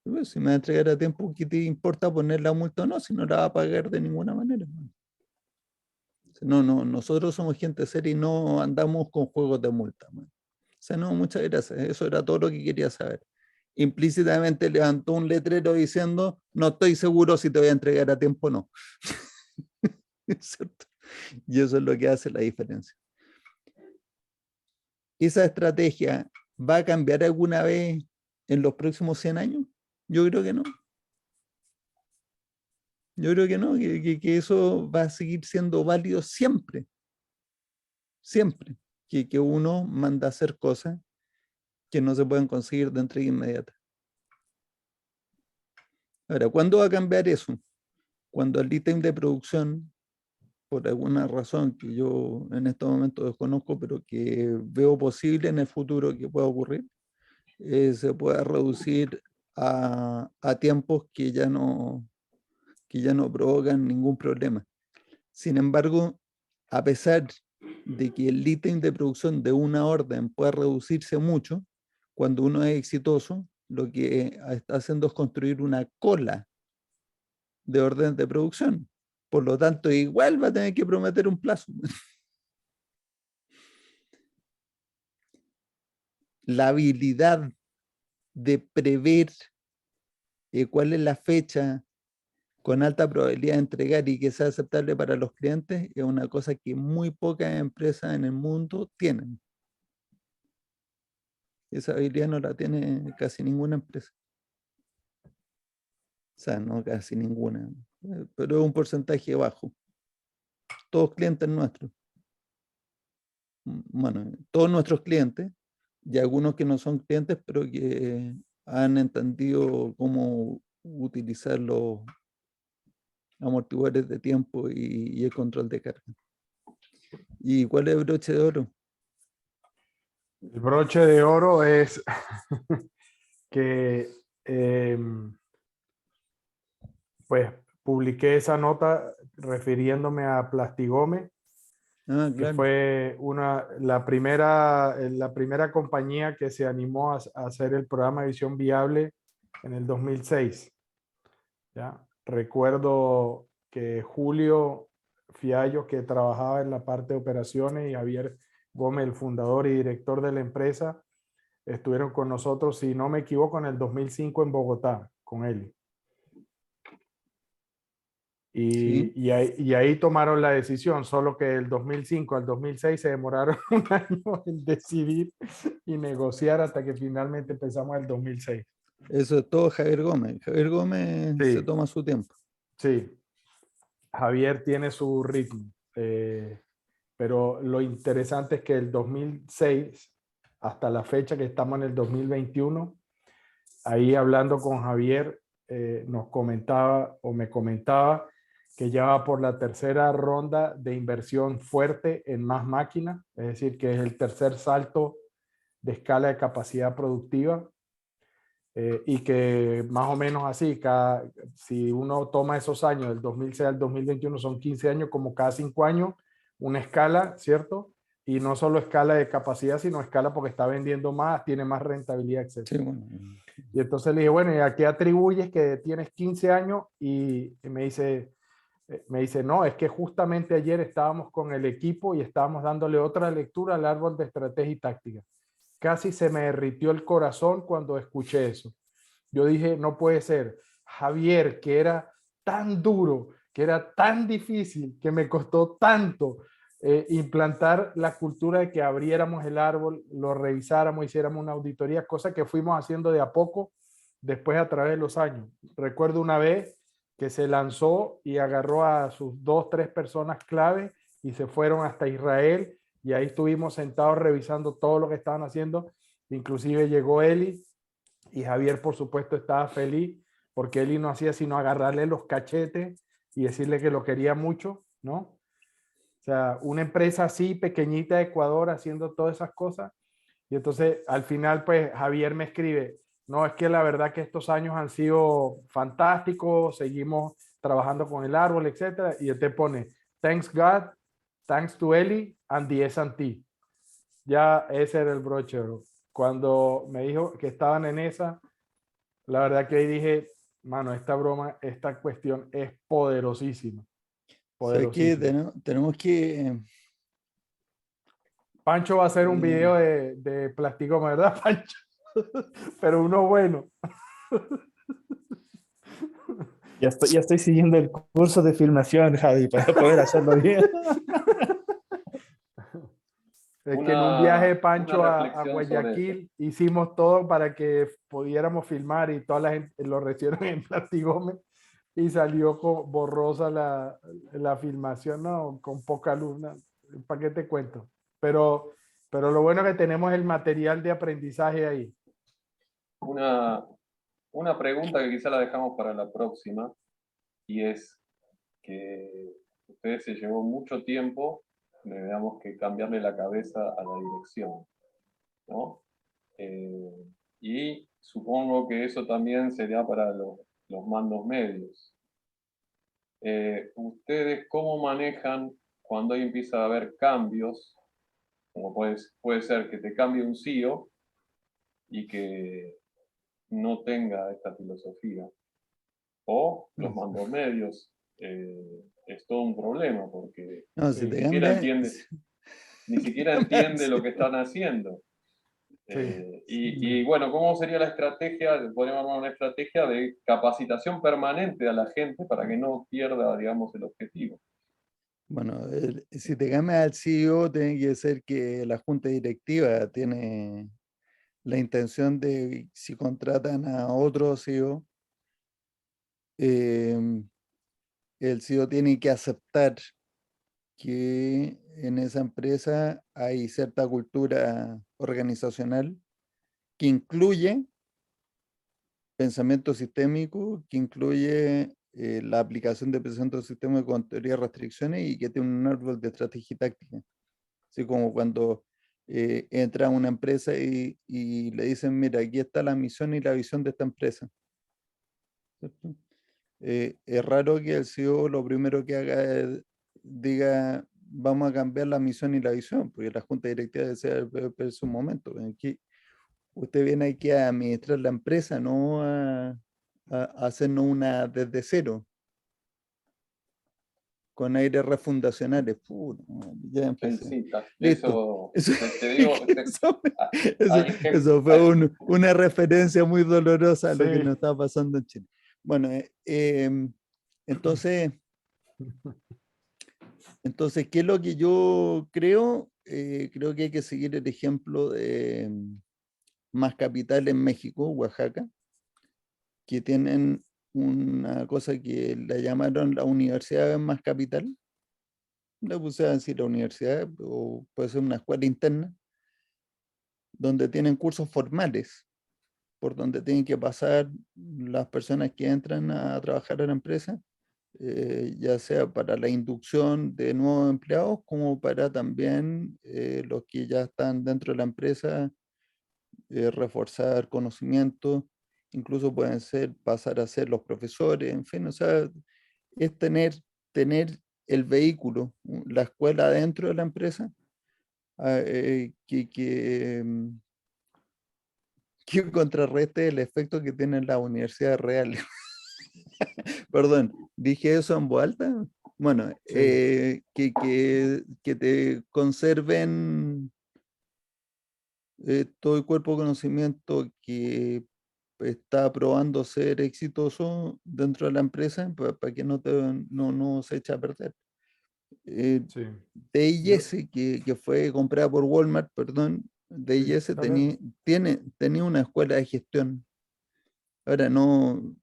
Pues, si me vas a entregar a tiempo, ¿qué te importa poner la multa o no? Si no la va a pagar de ninguna manera. No, nosotros somos gente seria y no andamos con juegos de multa. O sea, no, muchas gracias. Eso era todo lo que quería saber. Implícitamente levantó un letrero diciendo, no estoy seguro si te voy a entregar a tiempo o no. ¿Cierto? Y eso es lo que hace la diferencia. ¿Esa estrategia va a cambiar alguna vez en los próximos 100 años? Yo creo que no. Yo creo que no, que eso va a seguir siendo válido siempre. Siempre. Que uno manda a hacer cosas que no se pueden conseguir de entrega inmediata. Ahora, ¿cuándo va a cambiar eso? Cuando el ítem de producción, por alguna razón que yo en este momento desconozco, pero que veo posible en el futuro que pueda ocurrir, se pueda reducir a tiempos que ya no provocan ningún problema. Sin embargo, a pesar de que el ítem de producción de una orden pueda reducirse mucho, cuando uno es exitoso, lo que está haciendo es construir una cola de órdenes de producción. Por lo tanto, igual va a tener que prometer un plazo. La habilidad de prever cuál es la fecha con alta probabilidad de entregar y que sea aceptable para los clientes es una cosa que muy pocas empresas en el mundo tienen. Esa habilidad no la tiene casi ninguna empresa. O sea, no casi ninguna, pero es un porcentaje bajo. Todos clientes nuestros. Bueno, todos nuestros clientes y algunos que no son clientes, pero que han entendido cómo utilizar los amortiguadores de tiempo y el control de carga. ¿Y cuál es el broche de oro? El broche de oro es que pues publiqué esa nota refiriéndome a Plastigome, que Claro. fue la primera compañía que se animó a hacer el programa de visión viable en el 2006. ¿Ya? Recuerdo que Julio Fiallo, que trabajaba en la parte de operaciones, y Javier Gómez, el fundador y director de la empresa, estuvieron con nosotros, si no me equivoco, en el 2005 en Bogotá, con él. Sí. Y ahí tomaron la decisión, solo que del 2005 al 2006 se demoraron un año en decidir y negociar hasta que finalmente empezamos el 2006. Eso es todo Javier Gómez. Javier Gómez Sí. se toma su tiempo. Sí, Javier tiene su ritmo, pero lo interesante es que el 2006 hasta la fecha que estamos en el 2021, ahí hablando con Javier, nos comentaba o me comentaba que ya va por la tercera ronda de inversión fuerte en más máquinas, es decir, que es el tercer salto de escala de capacidad productiva, y que más o menos así, si uno toma esos años, del 2006 al 2021, son 15 años, como cada 5 años, una escala, ¿cierto? Y no solo escala de capacidad, sino escala porque está vendiendo más, tiene más rentabilidad, etc. Sí, bueno. Y entonces le dije, bueno, ¿y a qué atribuyes que tienes 15 años? Y me dice, Me dice, no, es que justamente ayer estábamos con el equipo y estábamos dándole otra lectura al árbol de estrategia y táctica. Casi se me derritió el corazón cuando escuché eso. Yo dije, no puede ser. Javier, que era tan duro, que era tan difícil, que me costó tanto implantar la cultura de que abriéramos el árbol, lo revisáramos, hiciéramos una auditoría, cosa que fuimos haciendo de a poco después a través de los años. Recuerdo una vez que se lanzó y agarró a sus 2, 3 personas clave y se fueron hasta Israel y ahí estuvimos sentados revisando todo lo que estaban haciendo. Inclusive llegó Eli y Javier, por supuesto, estaba feliz porque Eli no hacía sino agarrarle los cachetes y decirle que lo quería mucho, ¿no? O sea, una empresa así pequeñita de Ecuador haciendo todas esas cosas. Y entonces al final, pues Javier me escribe, no, es que la verdad que estos años han sido fantásticos, seguimos trabajando con el árbol, etcétera. Y él te pone, thanks God, thanks to Eli, and the S&T. Ya ese era el broche, bro. Cuando me dijo que estaban en esa, la verdad que ahí dije, mano, esta broma, esta cuestión es poderosísima. O sea que Poderosísima. tenemos que... Pancho va a hacer un video de plástico, ¿verdad, Pancho? Pero uno bueno. Ya estoy siguiendo el curso de filmación, Javi, para poder hacerlo bien. Es que en un viaje, Pancho, una a reflexión sobre Guayaquil, hicimos todo para que pudiéramos filmar y toda la gente lo recibieron en Plastigome y salió borrosa la filmación, ¿no? Con poca luz, ¿no? ¿Para qué te cuento? Pero lo bueno es que tenemos el material de aprendizaje ahí. una pregunta que quizá la dejamos para la próxima, y es que ustedes se llevó mucho tiempo, digamos, que cambiarle la cabeza a la dirección, ¿no? Y supongo que eso también sería para los mandos medios. ¿Ustedes cómo manejan cuando ahí empieza a haber cambios? Como puede ser que te cambie un CEO y que no tenga esta filosofía. O los mandos medios, es todo un problema porque No, si ni te siquiera cambia... entiende, ni siquiera entiende lo que están haciendo. Sí. Y bueno, ¿cómo sería la estrategia? Podríamos armar una estrategia de capacitación permanente a la gente para que no pierda, digamos, el objetivo. Bueno, si te cambias al CEO, tiene que ser que la junta directiva tiene la intención de, si contratan a otro CEO, el CEO tiene que aceptar que en esa empresa hay cierta cultura organizacional que incluye pensamiento sistémico, que incluye la aplicación de pensamiento sistémico con teoría de restricciones y que tiene un árbol de estrategia y táctica. Así como cuando entra a una empresa y le dicen, mira, aquí está la misión y la visión de esta empresa. ¿Cierto? Es raro que el CEO lo primero que haga es, diga, vamos a cambiar la misión y la visión, porque la junta directiva desea ver su momento. Aquí, usted viene aquí a administrar la empresa, no a hacernos una desde cero, con aires refundacionales. Ya empecé. Sí, Listo. eso, te digo, Eso, hay ejemplos. eso fue una referencia muy dolorosa a lo que Sí. nos estaba pasando en Chile. Bueno, entonces, ¿qué es lo que yo creo? Creo que hay que seguir el ejemplo de Más Capital en México, Oaxaca, que tienen una cosa que la llamaron la Universidad Más Capital. Le puse a decir la universidad, o puede ser una escuela interna, donde tienen cursos formales, por donde tienen que pasar las personas que entran a trabajar en la empresa, ya sea para la inducción de nuevos empleados, como para también los que ya están dentro de la empresa, reforzar conocimientos, incluso pueden ser pasar a ser los profesores, en fin, o sea, es tener el vehículo, la escuela dentro de la empresa, que contrarreste el efecto que tienen las universidades reales. Perdón, ¿dije eso en voz alta? Bueno, Sí. que te conserven todo el cuerpo de conocimiento que está probando ser exitoso dentro de la empresa para que no se eche a perder. Sí. Yo, DIS, que fue comprada por Walmart, perdón, sí, DIS está bien. tenía una escuela de gestión. Ahora no,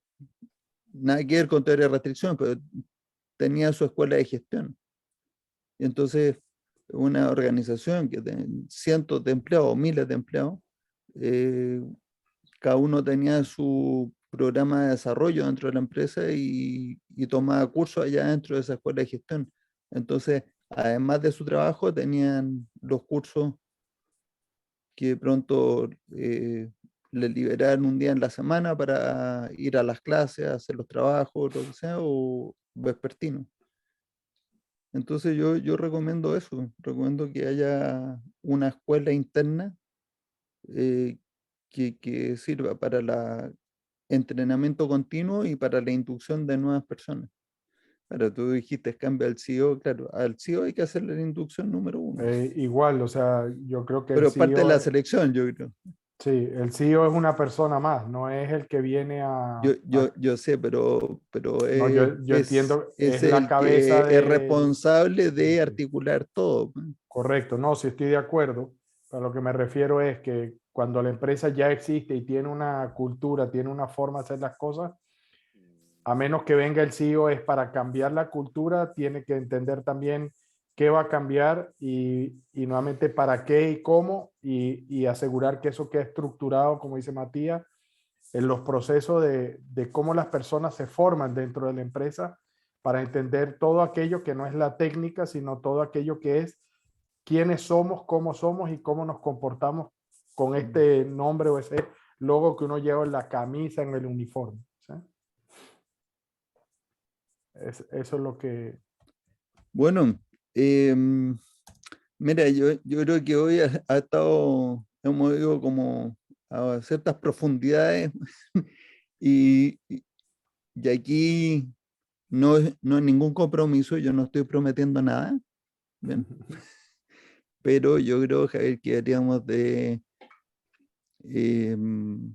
nada que ver con teoría de restricción, pero tenía su escuela de gestión. Y entonces, una organización que tiene cientos de empleados, miles de empleados, eh, cada uno tenía su programa de desarrollo dentro de la empresa y tomaba cursos allá dentro de esa escuela de gestión. Entonces, además de su trabajo, tenían los cursos que pronto les liberaron un día en la semana para ir a las clases, hacer los trabajos, lo que sea, o vespertino. Entonces yo recomiendo eso, recomiendo que haya una escuela interna que sirva para el entrenamiento continuo y para la inducción de nuevas personas. Ahora tú dijiste cambia al CEO, claro, al CEO hay que hacerle la inducción número uno, Igual, o sea, yo creo que el pero es parte de CEO la es, selección, yo creo. sí, el CEO es una persona más, no es el que viene Yo sé, pero no, yo entiendo, es es la el que cabeza es de, responsable sí, de sí, articular todo. correcto, no, sí estoy de acuerdo, pero lo que me refiero es que cuando la empresa ya existe y tiene una cultura, tiene una forma de hacer las cosas, a menos que venga el CEO, es para cambiar la cultura, tiene que entender también qué va a cambiar y nuevamente para qué y cómo y asegurar que eso quede estructurado, como dice Matías, en los procesos de cómo las personas se forman dentro de la empresa para entender todo aquello que no es la técnica, sino todo aquello que es quiénes somos y cómo nos comportamos con este nombre o ese logo que uno lleva en la camisa, en el uniforme. ¿Sí? Eso es lo que... Bueno, mira, yo creo que hoy hemos ido como a ciertas profundidades y y aquí no es ningún compromiso, yo no estoy prometiendo nada, bien, pero yo creo, Javier, que deberíamos de em,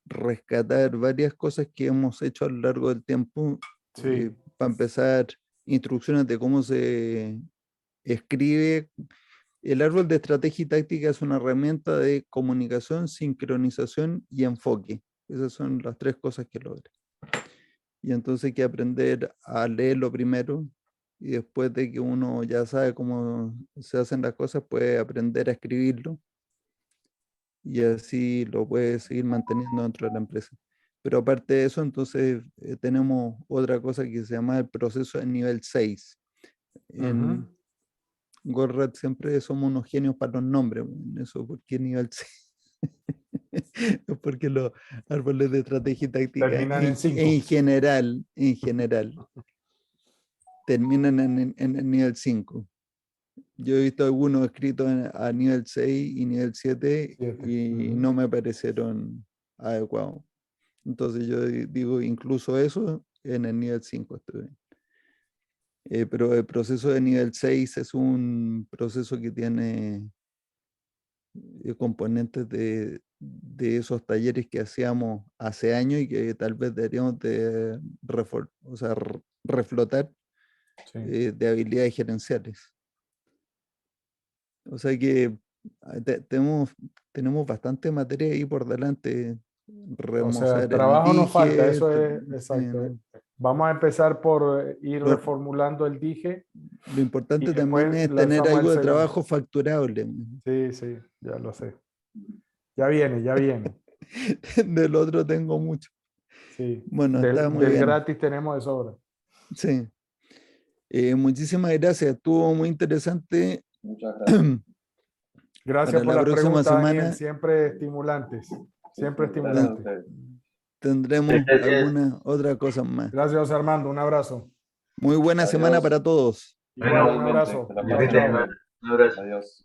rescatar varias cosas que hemos hecho a lo largo del tiempo. Sí, Para empezar, instrucciones de cómo se escribe. El árbol de estrategia y táctica es una herramienta de comunicación, sincronización y enfoque. Esas son las tres cosas que logra. Y entonces hay que aprender a leerlo primero y después de que uno ya sabe cómo se hacen las cosas, puede aprender a escribirlo y así lo puede seguir manteniendo dentro de la empresa. Pero aparte de eso, entonces tenemos otra cosa que se llama el proceso de nivel 6. ujú. En Gorrat siempre somos unos genios para los nombres, eso porque nivel 6. Porque los árboles de estrategia y táctica Terminan en 5. en general, terminan en el nivel 5. Yo he visto algunos escritos a nivel 6 y nivel 7 y no me parecieron adecuados. Entonces yo digo, incluso eso en el nivel 5 estoy bien. Pero el proceso de nivel 6 es un proceso que tiene componentes de esos talleres que hacíamos hace años y que tal vez deberíamos de o sea, reflotar Sí. de habilidades gerenciales. O sea que tenemos bastante materia ahí por delante. O sea, Remozar el trabajo no falta, dije, eso es sí, exacto. ¿no? Vamos a empezar por ir Lo, reformulando el dije lo y importante también después es tener lanzamos el algo de segundo. trabajo facturable. Sí, sí, ya lo sé. Ya viene, ya viene. Del otro tengo mucho. Sí, Bueno, está muy del bien. gratis tenemos de sobra. Sí. Muchísimas gracias. Estuvo muy interesante. Muchas gracias. Gracias Para por la las próxima preguntas, Daniel, semana siempre estimulantes, siempre Gracias a ten- estimulantes. ustedes. tendremos Gracias. alguna otra cosa más. Gracias, Armando, un abrazo. Muy buena semana Adiós. para todos. Igual, un Bueno, Igualmente, abrazo. que la buen Chao, fin pasen de muy chao. semana. bien. Un abrazo. Adiós.